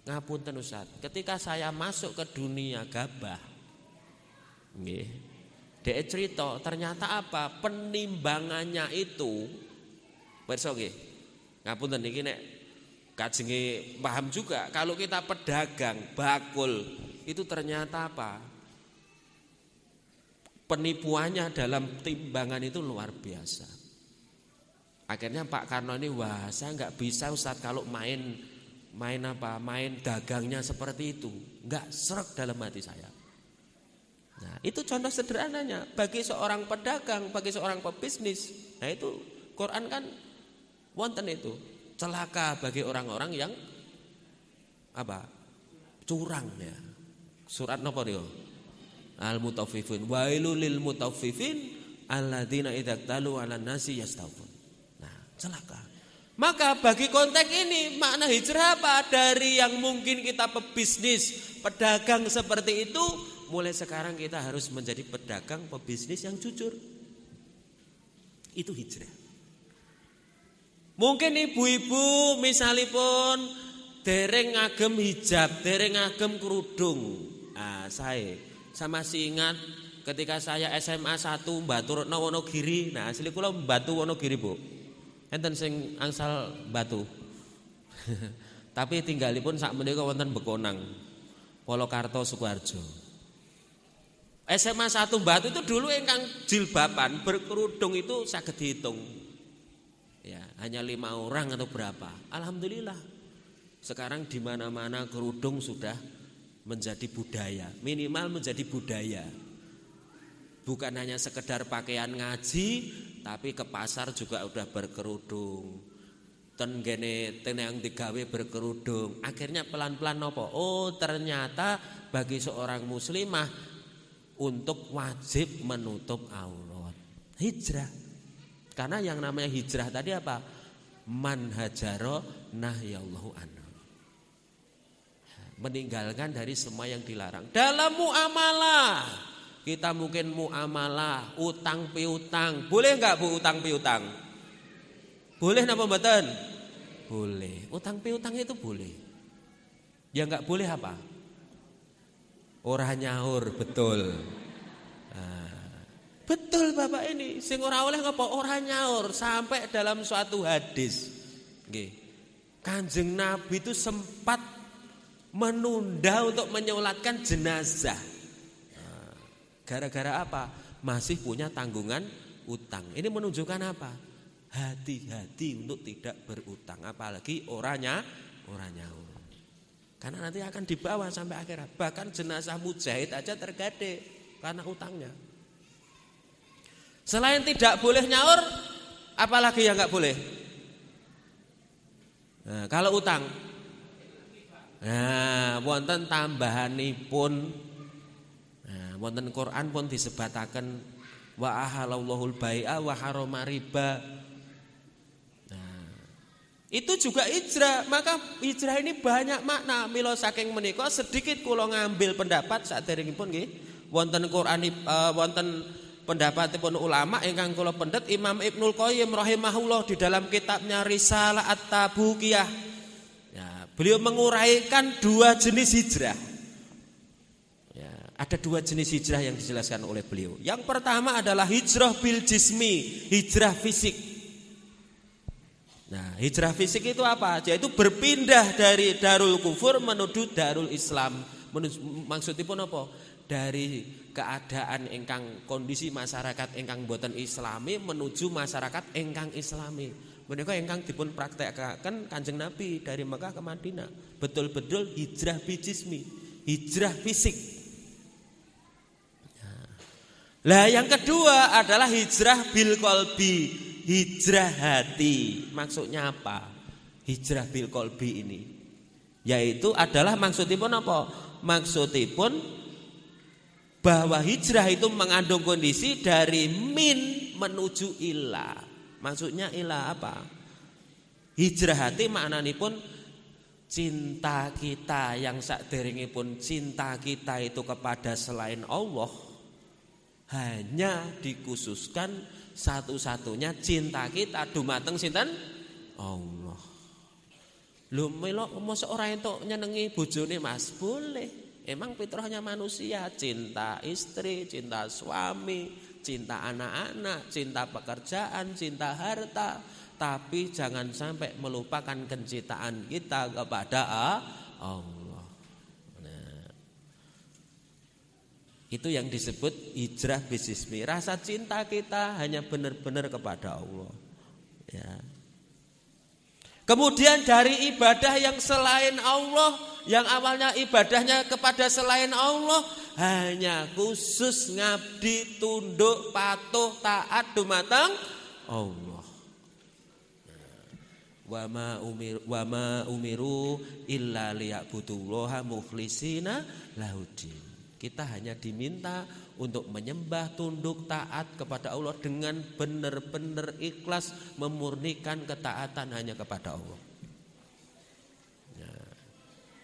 Ngapunten Ustaz, ketika saya masuk ke dunia gabah, nggih, dia cerita ternyata apa? Penimbangannya itu, pirsa nggih, ngapunten niki nek kajenge paham juga. Kalau kita pedagang bakul itu ternyata apa? Penipuannya dalam timbangan itu luar biasa. Akhirnya Pak Karno ini, wah saya nggak bisa Ustaz kalau main dagangnya seperti itu, nggak sreg dalam hati saya. Nah, itu contoh sederhananya bagi seorang pedagang, bagi seorang pebisnis. Nah, itu Quran kan wonten itu celaka bagi orang-orang yang apa? Curang ya. Surat napa niku? Al-Mutaffifin. Wailul lil mutaffifin alladzina idza talu 'alan nasi yastawfun. Nah, celaka. Maka bagi konteks ini makna hijrah apa? Dari yang mungkin kita pebisnis, pedagang seperti itu, mulai sekarang kita harus menjadi pedagang pebisnis yang jujur. Itu hijrah. Mungkin ibu-ibu misalipun dereng ngagem hijab, dereng ngagem kerudung. Saya masih ingat ketika saya SMA 1 Batu Retno Wonogiri. Nah, asli kula Batu Wonogiri, Bu. Enten sing angsal Batu. Tapi tinggalipun sak menika wonten Bekonang, Polokarto, Sukoharjo. SMA 1 Batu itu dulu ingkang jilbaban berkerudung itu saged dihitung. Ya, hanya 5 orang atau berapa. Alhamdulillah. Sekarang di mana-mana kerudung sudah menjadi budaya, minimal menjadi budaya. Bukan hanya sekedar pakaian ngaji, tapi ke pasar juga udah berkerudung. Ten yang digawe berkerudung. Akhirnya pelan-pelan nopo. Oh, ternyata bagi seorang muslimah untuk wajib menutup aurat. Hijrah. Karena yang namanya hijrah tadi apa? Man hajaro nahyallahu anhu. Meninggalkan dari semua yang dilarang. Dalam muamalah, kita mungkin muamalah utang piutang. Boleh enggak Bu utang piutang? Boleh napa mboten? Boleh. Utang piutang itu boleh. Ya enggak boleh apa? Ora nyaur, betul. Betul Bapak ini, sing ora oleh ngapa ora nyaur sampai dalam suatu hadis. Nggih. Kanjeng Nabi itu sempat menunda untuk menyolatkan jenazah. Gara-gara apa? Masih punya tanggungan utang. Ini menunjukkan apa? Hati-hati untuk tidak berutang, apalagi orangnya nyaur. Karena nanti akan dibawa sampai akhirat. Bahkan jenazah mujahid aja tergade karena utangnya. Selain tidak boleh nyaur, apalagi yang enggak boleh? Nah, kalau utang. Nah, wonten tambahanipun. Nah, wonten Quran pun disebataken wa ahalallahul bai'a wa harama riba. Nah, itu juga hijrah. Maka hijrah ini banyak makna. Mila saking menika sedikit kula ngambil pendapat saderengipun nggih. Wonten Quran wonten pendapatipun ulama ingkang kula pendet Imam Ibnul Qayyim rahimahullah di dalam kitabnya Risalah At-Tabukiyah. Ya, beliau menguraikan 2 jenis hijrah. Ya, ada 2 jenis hijrah yang dijelaskan oleh beliau. Yang pertama adalah hijrah bil jismi, hijrah fisik. Nah, hijrah fisik itu apa? Yaitu berpindah dari darul kufur menuju darul Islam. Maksudipun apa? Dari keadaan engkang kondisi masyarakat engkang boten islami menuju masyarakat engkang islami. Menika engkang dipun praktekaken Kanjeng Nabi dari Mekah ke Madinah. Betul-betul hijrah bijismi, hijrah fisik. Lah yang kedua adalah hijrah bil qalbi, hijrah hati. Maksudnya apa? Hijrah bil qalbi ini yaitu adalah maksudipun apa? Maksudipun bahwa hijrah itu mengandung kondisi dari min menuju ila. Maksudnya ila apa? Hijrah hati maknanipun cinta kita yang saderengipun cinta kita itu kepada selain Allah hanya dikhususkan satu-satunya cinta kita dumateng sinten? Allah. Lho melok mosok ora entuk nyenengi bojone Mas? Boleh. Emang fitrahnya manusia, cinta istri, cinta suami, cinta anak-anak, cinta pekerjaan, cinta harta. Tapi jangan sampai melupakan kecintaan kita kepada Allah. Nah, itu yang disebut hijrah bijismi. Rasa cinta kita hanya benar-benar kepada Allah. Ya. Kemudian dari ibadah yang selain Allah, yang awalnya ibadahnya kepada selain Allah, hanya khusus ngabdi, tunduk, patuh, taat dumateng Allah. Wa ma umiru illa liya'budullaha mukhlisina lahuddin. Kita hanya diminta untuk menyembah, tunduk, taat kepada Allah dengan benar-benar ikhlas, memurnikan ketaatan hanya kepada Allah.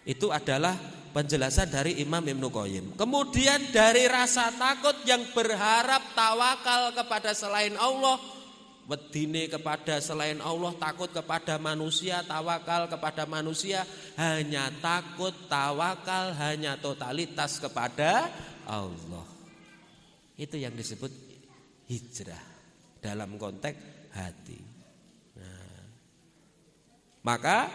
Itu adalah penjelasan dari Imam Ibnul Qayyim. Kemudian dari rasa takut yang berharap tawakal kepada selain Allah, wedine kepada selain Allah, takut kepada manusia, tawakal kepada manusia, hanya takut, tawakal, hanya totalitas kepada Allah. Itu yang disebut hijrah dalam konteks hati. Nah, maka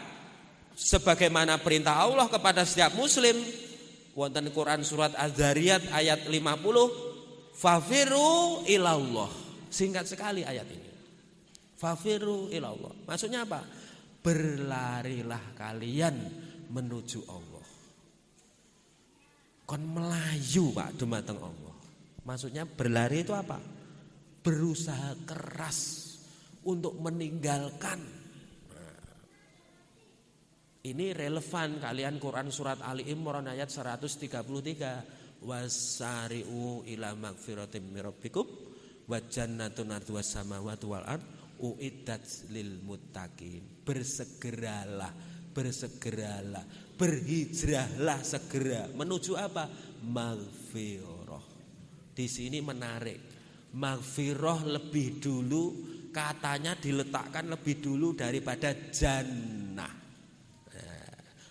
sebagaimana perintah Allah kepada setiap muslim, wonten Quran surat Az-Zariyat ayat 50, fafiru ilallah. Singkat sekali ayat ini. Fafiru ilallah. Maksudnya apa? Berlarilah kalian menuju Allah. Kon melayu Pak dumateng Allah. Maksudnya berlari itu apa? Berusaha keras untuk meninggalkan. Ini relevan kalian Quran surat Ali Imran ayat 133. Wasari'u ila magfiratim mir rabbikum wa jannatun arduwas samawati wal ard uiddat lil muttaqin. Bersegeralah, berhijrahlah segera menuju apa? Maghfirah. Di sini menarik. Maghfirah lebih dulu, katanya diletakkan lebih dulu daripada jannah.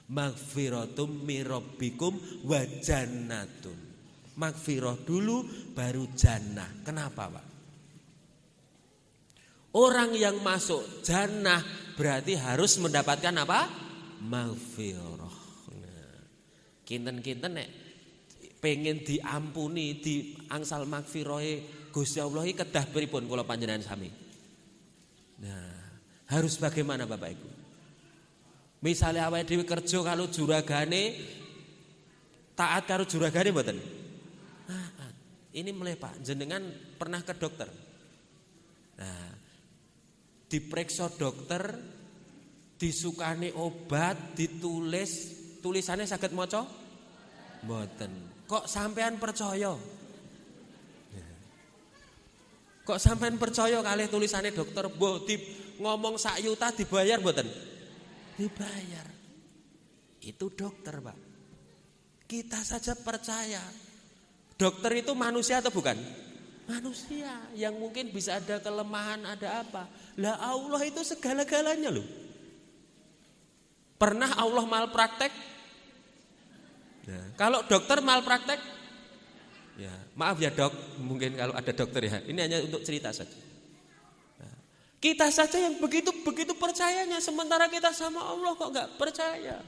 Maghfiratum mirabbikum wa jannatun. Maghfirah dulu baru jannah. Kenapa Pak? Orang yang masuk jannah berarti harus mendapatkan apa? Maghfirah. Nah, kinten-kinten nek pengen diampuni, di angsal maghfirahe Gusti Allah iki kedah pripun kula panjenengan sami. Nah, harus bagaimana Bapak Ibu? Misalnya awake dhewe kerja kalau juragane taat karo juragane mboten? Ini mulai Pak, jenengan pernah ke dokter. Nah, diperiksa dokter, disukani obat, ditulis, tulisannya saged maca? Mboten. Kok sampean percaya? Kok sampean percaya kalih tulisannya dokter? Mbok ngomong sak yuta dibayar mboten? Dibayar. Itu dokter Pak. Kita saja percaya. Dokter itu manusia atau bukan? Manusia yang mungkin bisa ada kelemahan, ada apa. Lah Allah itu segala-galanya loh. Pernah Allah malpraktek? Nah, kalau dokter malpraktek? Ya, maaf ya dok, mungkin kalau ada dokter ya. Ini hanya untuk cerita saja. Kita saja yang begitu percayanya, sementara kita sama Allah kok nggak percaya.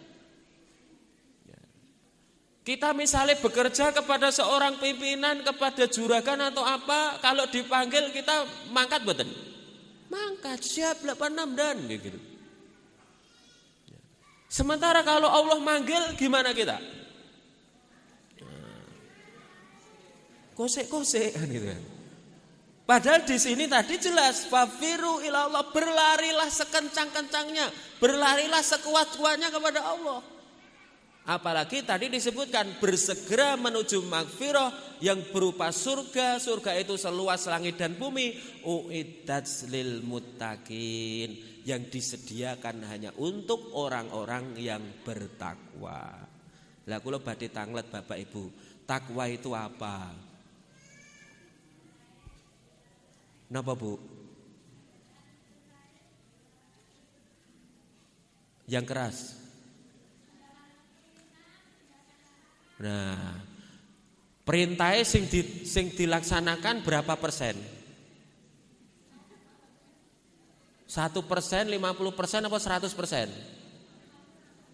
Kita misalnya bekerja kepada seorang pimpinan, kepada juragan atau apa, kalau dipanggil kita mangkat mboten? Mangkat, siap 86 dan gitu. Sementara kalau Allah manggil gimana kita? Kosek-kosek kan gitu kan. Padahal di sini tadi jelas fafiru ilallah, berlarilah sekencang-kencangnya, berlarilah sekuat-kuatnya kepada Allah. Apalagi tadi disebutkan bersegera menuju maghfirah yang berupa surga. Surga itu seluas langit dan bumi. Uiddat lil muttaqin, yang disediakan hanya untuk orang-orang yang bertakwa. Lah kula badhe tanglet Bapak Ibu, takwa itu apa? Napa Bu? Yang keras. Nah, perintahnya sing dilaksanakan berapa persen? 1%, 50% apa 100%?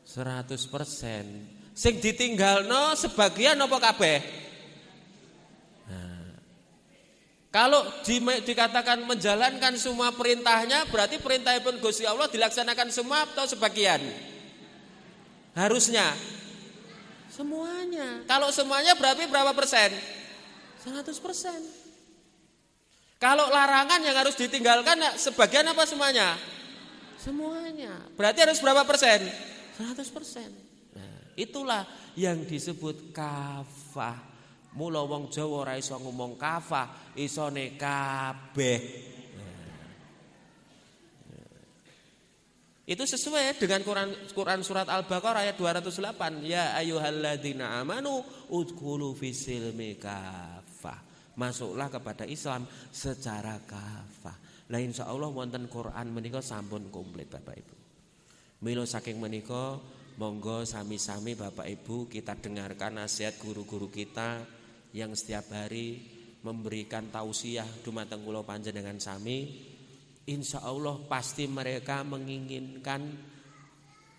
100%. Sing ditinggalno sebagian apa kabeh? Nah, kalau dikatakan menjalankan semua perintahnya, berarti perintahipun Gusti Allah dilaksanakan semua atau sebagian? Harusnya semuanya. Kalau semuanya berarti berapa persen? 100%. Kalau larangan yang harus ditinggalkan sebagian apa semuanya? Semuanya. Berarti harus berapa persen? 100%. Nah, itulah yang disebut kafah. Mula wong Jawa ora iso ngomong kafah, isone kabeh. Itu sesuai dengan Quran surat Al-Baqarah ayat 208. Ya ayyuhalladzina amanu udkhulu fisilmi kafah. Masuklah kepada Islam secara kafah. Lah insyaallah wonten Quran menika sampun komplit Bapak Ibu. Mila saking menika monggo sami-sami Bapak Ibu kita dengarkan nasihat guru-guru kita yang setiap hari memberikan tausiah dumateng kula panjenengan sami. Insyaallah pasti mereka menginginkan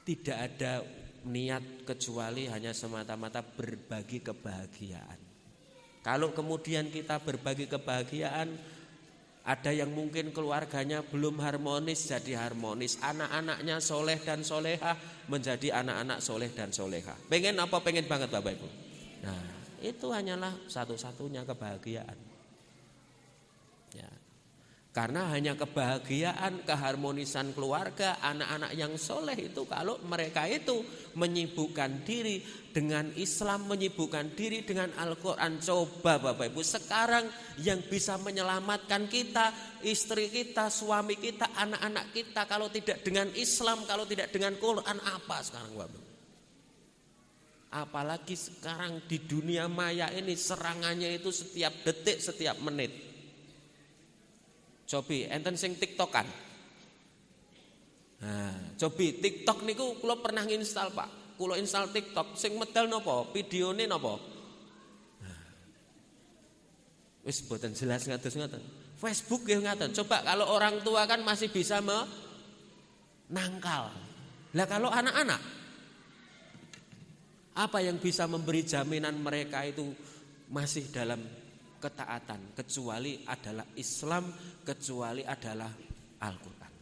tidak ada niat kecuali hanya semata-mata berbagi kebahagiaan. Kalau kemudian kita berbagi kebahagiaan, ada yang mungkin keluarganya belum harmonis jadi harmonis, anak-anaknya soleh dan solehah menjadi anak-anak soleh dan solehah. Pengen apa? Pengen banget Bapak Ibu. Nah itu hanyalah satu-satunya kebahagiaan ya. Karena hanya kebahagiaan, keharmonisan keluarga, anak-anak yang soleh itu kalau mereka itu menyibukkan diri dengan Islam, menyibukkan diri dengan Al-Quran. Coba Bapak Ibu sekarang yang bisa menyelamatkan kita, istri kita, suami kita, anak-anak kita kalau tidak dengan Islam, kalau tidak dengan Quran, apa sekarang Bapak Ibu? Apalagi sekarang di dunia maya ini serangannya itu setiap detik, setiap menit. Cobi enten sing TikTokan. Nah, cobi TikTok niku kula pernah nginstal Pak. Kula install TikTok sing medal napa? Videone napa? Nah. Wis boten jelas ngados-ngaten. Facebook nggih ngaten. Coba kalau orang tua kan masih bisa menangkal. Lah kalau anak-anak apa yang bisa memberi jaminan mereka itu masih dalam ketaatan kecuali adalah Islam, kecuali adalah Al-Quran.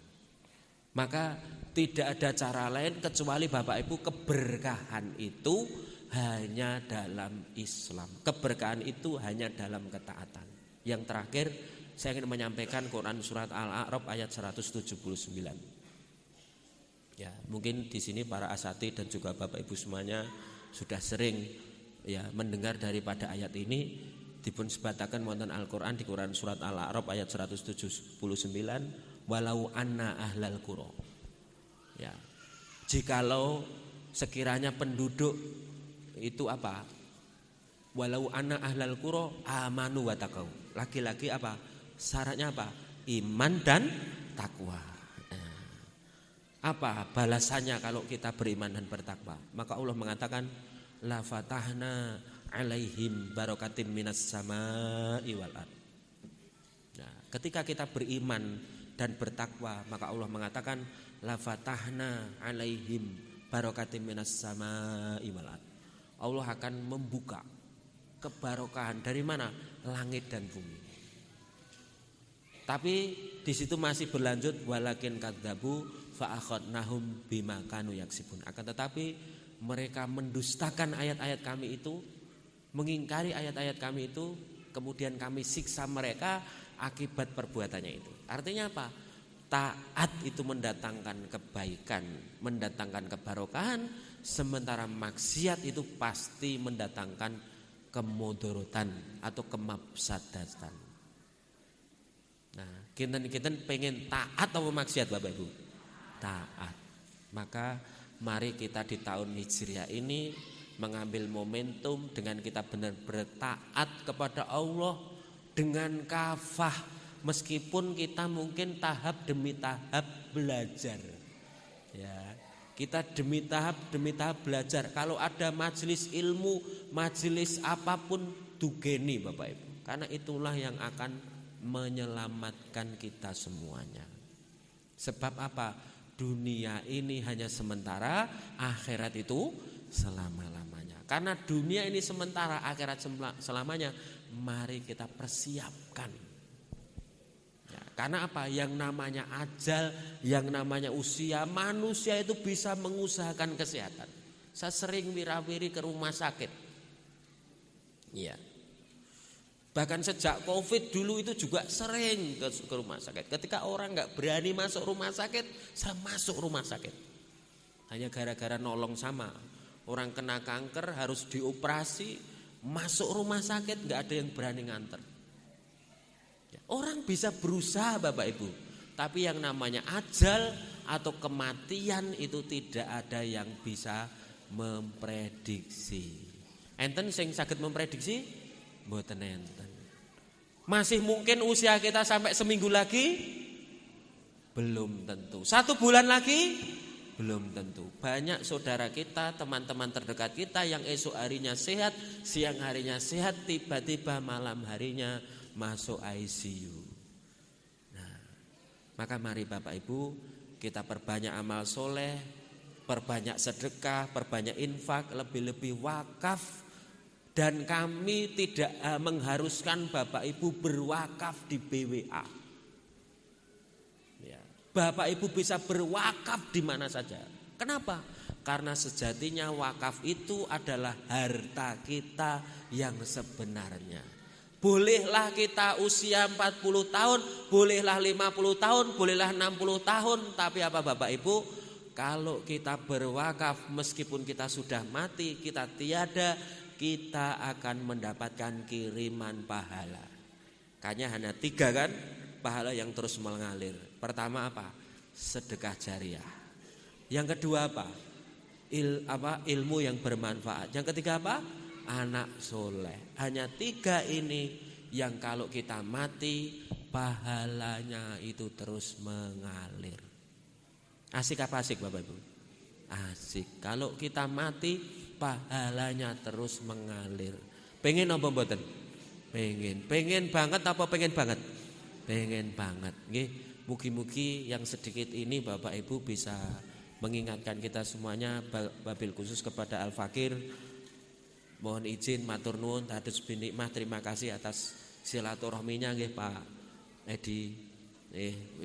Maka tidak ada cara lain kecuali Bapak Ibu keberkahan itu hanya dalam Islam. Keberkahan itu hanya dalam ketaatan. Yang terakhir saya ingin menyampaikan Quran surat Al-A'raf ayat 179. Ya, mungkin di sini para asatidz dan juga Bapak Ibu semuanya sudah sering ya mendengar daripada ayat ini. Dipun sebataken wonten Al-Qur'an di Quran surat Al-A'raf ayat 179, walau anna ahlal qura. Ya. Jikalau sekiranya penduduk itu apa? Walau anna ahlal qura amanu wa taqau. Lagi-lagi apa? Syaratnya apa? Iman dan takwa. Apa balasannya kalau kita beriman dan bertakwa? Maka Allah mengatakan la fatahna alaihim barakatim minas sama'i wal ard. Nah, ketika kita beriman dan bertakwa, maka Allah mengatakan la fatahna alaihim barakatim minas sama'i wal ard. Allah akan membuka kebarokahan dari mana? Langit dan bumi. Tapi di situ masih berlanjut walakin kadzabu fa akhadnahum bima kanu yaksibun. Akan tetapi mereka mendustakan ayat-ayat kami itu, mengingkari ayat-ayat kami itu, kemudian kami siksa mereka akibat perbuatannya itu. Artinya apa? Taat itu mendatangkan kebaikan, mendatangkan kebarokahan, sementara maksiat itu pasti mendatangkan kemudorotan atau kemafsadatan. Nah, kinten-kinten pengen taat atau maksiat Bapak Ibu? Taat. Maka mari kita di tahun Hijriah ini mengambil momentum dengan kita benar-benar taat kepada Allah dengan kafah, meskipun kita mungkin tahap demi tahap belajar. Ya, kita demi tahap belajar. Kalau ada majelis ilmu, majelis apapun dugeni Bapak Ibu. Karena itulah yang akan menyelamatkan kita semuanya. Sebab apa? Dunia ini hanya sementara, akhirat itu selama-lamanya. Karena dunia ini sementara, akhirat selamanya. Mari kita persiapkan. Ya, karena apa? Yang namanya ajal, yang namanya usia, manusia itu bisa mengusahakan kesehatan. Saya sering wirawiri ke rumah sakit. Iya. Bahkan sejak COVID dulu itu juga sering ke rumah sakit. Ketika orang nggak berani masuk rumah sakit, saya masuk rumah sakit. Hanya gara-gara nolong sama. Orang kena kanker harus dioperasi, masuk rumah sakit nggak ada yang berani nganter. Orang bisa berusaha Bapak Ibu, tapi yang namanya ajal atau kematian itu tidak ada yang bisa memprediksi. Enten sing saged memprediksi? Mboten enten. Masih mungkin usia kita sampai seminggu lagi? Belum tentu. 1 bulan lagi? Belum tentu. Banyak saudara kita, teman-teman terdekat kita yang esok harinya sehat, siang harinya sehat, tiba-tiba malam harinya masuk ICU. Nah, maka mari Bapak Ibu kita perbanyak amal soleh, perbanyak sedekah, perbanyak infak, lebih-lebih wakaf. Dan kami tidak mengharuskan Bapak Ibu berwakaf di BWA. Bapak Ibu bisa berwakaf di mana saja. Kenapa? Karena sejatinya wakaf itu adalah harta kita yang sebenarnya. Bolehlah kita usia 40 tahun, bolehlah 50 tahun, bolehlah 60 tahun. Tapi apa Bapak Ibu? Kalau kita berwakaf meskipun kita sudah mati, kita tiada, kita akan mendapatkan kiriman pahala. Kayaknya hanya 3 kan? Pahala yang terus mengalir. Pertama apa? Sedekah jariah. Yang kedua apa? Ilmu yang bermanfaat. Yang ketiga apa? Anak soleh. Hanya 3 ini yang kalau kita mati pahalanya itu terus mengalir. Asik apa asik Bapak Ibu? Asik. Kalau kita mati pahalanya terus mengalir. Pengen apa mboten? Pengen. Pengen banget apa pengen banget? Pengen banget. Nggih, mugi-mugi yang sedikit ini Bapak Ibu bisa mengingatkan kita semuanya, wabil khusus kepada Al Fakir. Mohon izin matur nuwun tahadus bin nikmah, terima kasih atas silaturahminya nggih Pak Edi.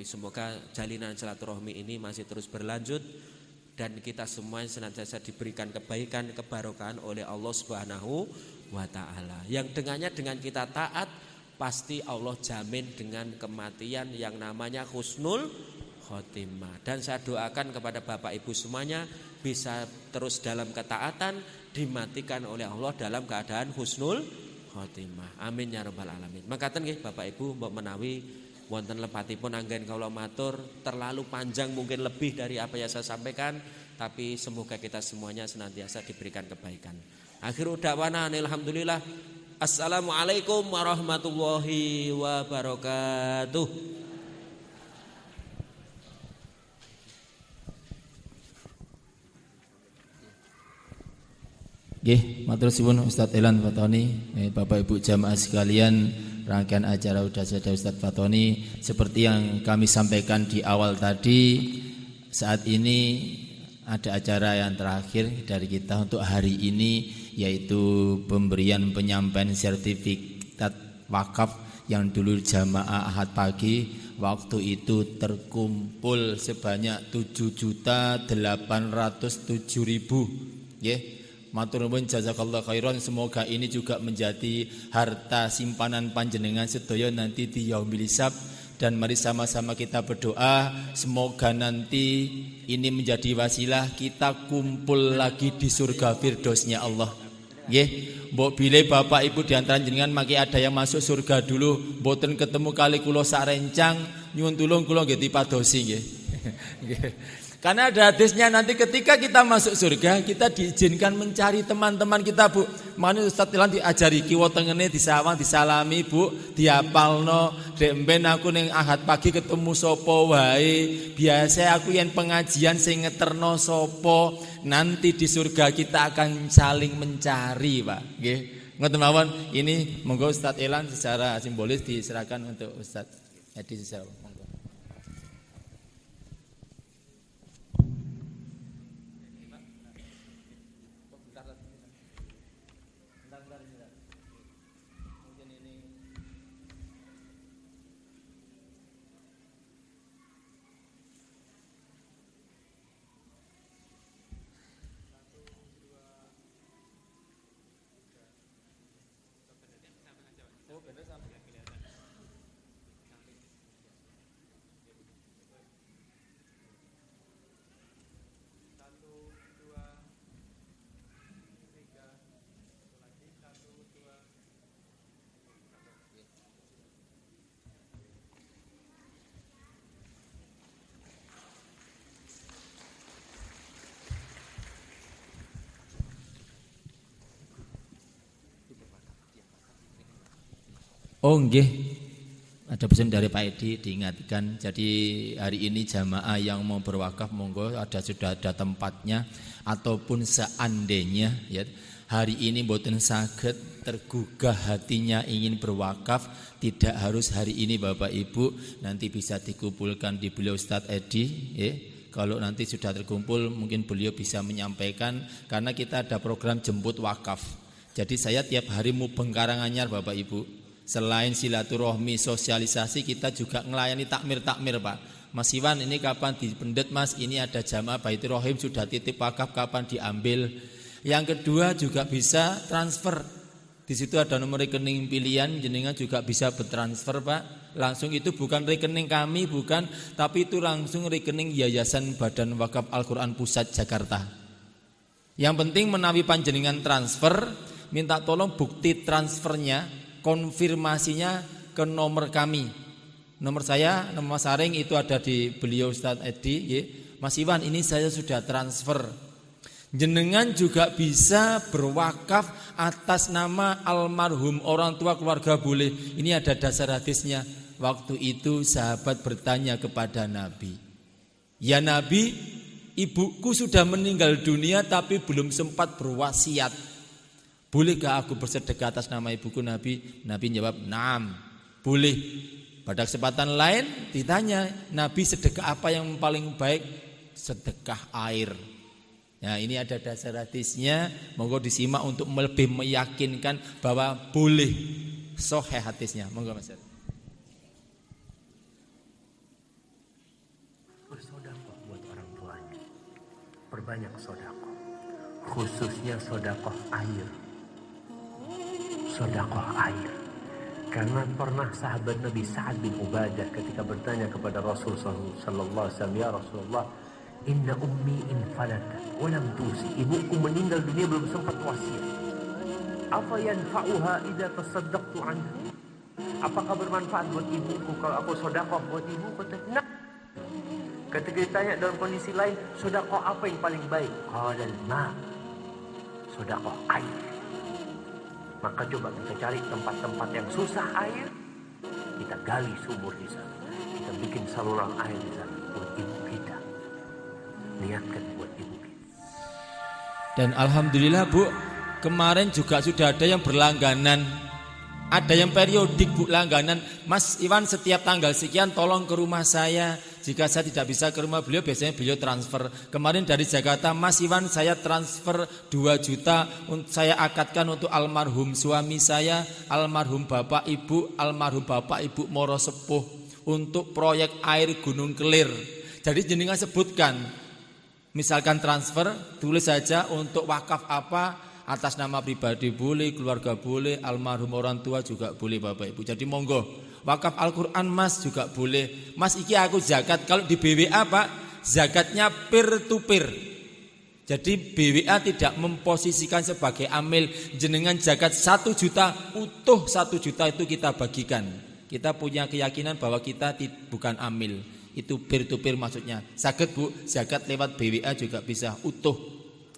Semoga jalinan silaturahmi ini masih terus berlanjut dan kita semua senantiasa diberikan kebaikan, kebarokahan oleh Allah Subhanahu wa taala. Yang dengannya dengan kita taat, pasti Allah jamin dengan kematian yang namanya husnul khotimah. Dan saya doakan kepada Bapak Ibu semuanya bisa terus dalam ketaatan, dimatikan oleh Allah dalam keadaan husnul khotimah. Amin ya rabbal alamin. Makaten nggih Bapak Ibu mbok menawi wonten lepatipun anggen kawula matur, terlalu panjang mungkin lebih dari apa yang saya sampaikan, tapi semoga kita semuanya senantiasa diberikan kebaikan. Akhiru da'wana alhamdulillah. Assalamualaikum warahmatullahi wabarakatuh. Nggih, matur suwun Ustaz Elan Fatoni, Bapak Ibu jamaah sekalian, rangkaian acara sudah selesai Ustaz Fatoni. Seperti yang kami sampaikan di awal tadi, saat ini ada acara yang terakhir dari kita untuk hari ini, yaitu pemberian penyampaian sertifikat wakaf yang dulu jamaah Ahad pagi. Waktu itu terkumpul sebanyak 7.807.000. Nggih. Matur nuwun jazakallahu khairan. Semoga ini juga menjadi harta simpanan panjenengan sedaya nanti di yaumil hisab. Dan mari sama-sama kita berdoa semoga nanti ini menjadi wasilah kita kumpul lagi di surga firdausnya Allah. Nggih, mbok bilih Bapak Ibu di antara jenengan maki ada yang masuk surga dulu, mboten ketemu kali kula sak rencang, nyuwun tulung kula nggih dipadosi nggih. Karena ada hadisnya nanti ketika kita masuk surga kita diizinkan mencari teman-teman kita Bu. Mane Ustaz Tilan diajari kiwa tengene disawang disalami Bu, diapalno demben aku ning Ahad pagi ketemu sapa wae. Biasa aku yen pengajian sing ngeterno sapa, nanti di surga kita akan saling mencari Pak. Nggih. Ngoten mawon, ini monggo Ustaz Elan secara simbolis diserahkan untuk Ustaz Edi Sisau. Oh nggih, Ada pesan dari Pak Edi diingatkan. Jadi hari ini jamaah yang mau berwakaf monggo sudah ada tempatnya, ataupun seandainya ya hari ini mboten saged tergugah hatinya ingin berwakaf, tidak harus hari ini Bapak Ibu, nanti bisa dikumpulkan di beliau Ustadz Edi ya. Kalau nanti sudah terkumpul mungkin beliau bisa menyampaikan, karena kita ada program jemput wakaf. Jadi saya tiap hari mubeng Karanganyar Bapak Ibu. Selain silaturahmi sosialisasi, kita juga melayani takmir Pak. Mas Iwan, ini kapan dipendet Mas? Ini ada jamaah Baitur Rahim sudah titip wakaf, kapan diambil? Yang kedua juga bisa transfer. Di situ ada nomor rekening pilihan, jenengan juga bisa bertransfer Pak. Langsung itu bukan rekening kami, bukan, tapi itu langsung rekening Yayasan Badan Wakaf Al-Quran Pusat Jakarta. Yang penting menawi panjenengan transfer, minta tolong bukti transfernya, konfirmasinya ke nomor kami. Nomor saya, nomor Mas Aring itu ada di beliau Ustadz Edi ya. Mas Iwan, ini saya sudah transfer. Jenengan juga bisa berwakaf atas nama almarhum orang tua keluarga boleh. Ini ada dasar hadisnya. Waktu itu sahabat bertanya kepada Nabi, ya Nabi, ibuku sudah meninggal dunia tapi belum sempat berwasiat. Bolehkah aku bersedekah atas nama ibuku Nabi? Nabi jawab, "Naam, boleh." Pada kesempatan lain ditanya, Nabi sedekah apa yang paling baik? Sedekah air. Nah, ini ada dasar hadisnya, monggo disimak untuk lebih meyakinkan bahwa boleh. Sahih hadisnya. Monggo Mas. Bersedekah buat orang tuanya. Perbanyak sedekah. Khususnya sedekah air. Sedekah air. Karena pernah sahabat Nabi Sa'ad bin Ubadah ketika bertanya kepada Rasul sallallahu alaihi wasallam, "Ya Rasulullah, inna ummi infalatat wa lam tusi." Ibuku meninggal dunia belum sempat wasiat. Apa yanfa'uha idza tasaddaqtu anha? Apakah bermanfaat buat ibuku kalau aku sedekah buat ibu? Kata, ketika ditanya dalam kondisi lain, sedekah apa yang paling baik? Qala ma. Sedekah air. Maka coba kita cari tempat-tempat yang susah air, kita gali sumur di sana, kita bikin saluran air di sana buat ibu kita. Niatkan buat ibu kita. Dan alhamdulillah Bu, kemarin juga sudah ada yang berlangganan, ada yang periodik Bu langganan. Mas Iwan setiap tanggal sekian tolong ke rumah saya. Jika saya tidak bisa ke rumah beliau, biasanya beliau transfer. Kemarin dari Jakarta, Mas Iwan saya transfer 2 juta, saya akadkan untuk almarhum suami saya, almarhum Bapak Ibu Moro Sepuh, untuk proyek air Gunung Kelir. Jadi jenengan sebutkan, misalkan transfer, tulis saja untuk wakaf apa, atas nama pribadi boleh, keluarga boleh, almarhum orang tua juga boleh Bapak Ibu. Jadi monggo. Wakaf Al-Quran Mas juga boleh. Mas iki aku zakat. Kalau di BWA Pak, zakatnya peer to peer. Jadi BWA tidak memposisikan sebagai amil. Jenengan zakat 1 juta, utuh 1 juta itu kita bagikan. Kita punya keyakinan bahwa kita bukan amil. Itu peer to peer maksudnya. Sakit Bu, zakat lewat BWA juga bisa utuh.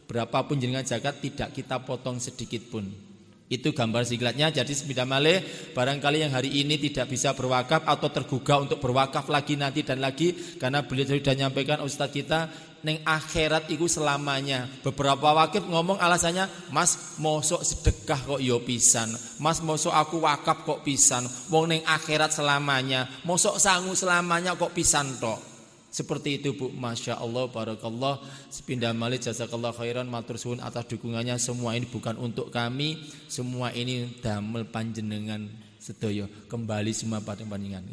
Berapapun jenengan zakat tidak kita potong sedikit pun. Itu gambar singkatnya. Jadi sepeda malih, barangkali yang hari ini tidak bisa berwakaf atau tergugah untuk berwakaf lagi nanti dan lagi, karena beliau sudah nyampaikan Ustadz kita, neng akhirat itu selamanya. Beberapa wakif ngomong alasannya, Mas mosok sedekah kok yo pisan, Mas mosok aku wakaf kok pisan, wong neng akhirat selamanya, mosok sangu selamanya kok pisan tok. Seperti itu Bu, Masya Allah, Barakallah. Sepindah malih, jazakallah khairan, matur suwun atas dukungannya. Semua ini bukan untuk kami, semua ini damel panjenengan sedaya, kembali semua pada panjenengan.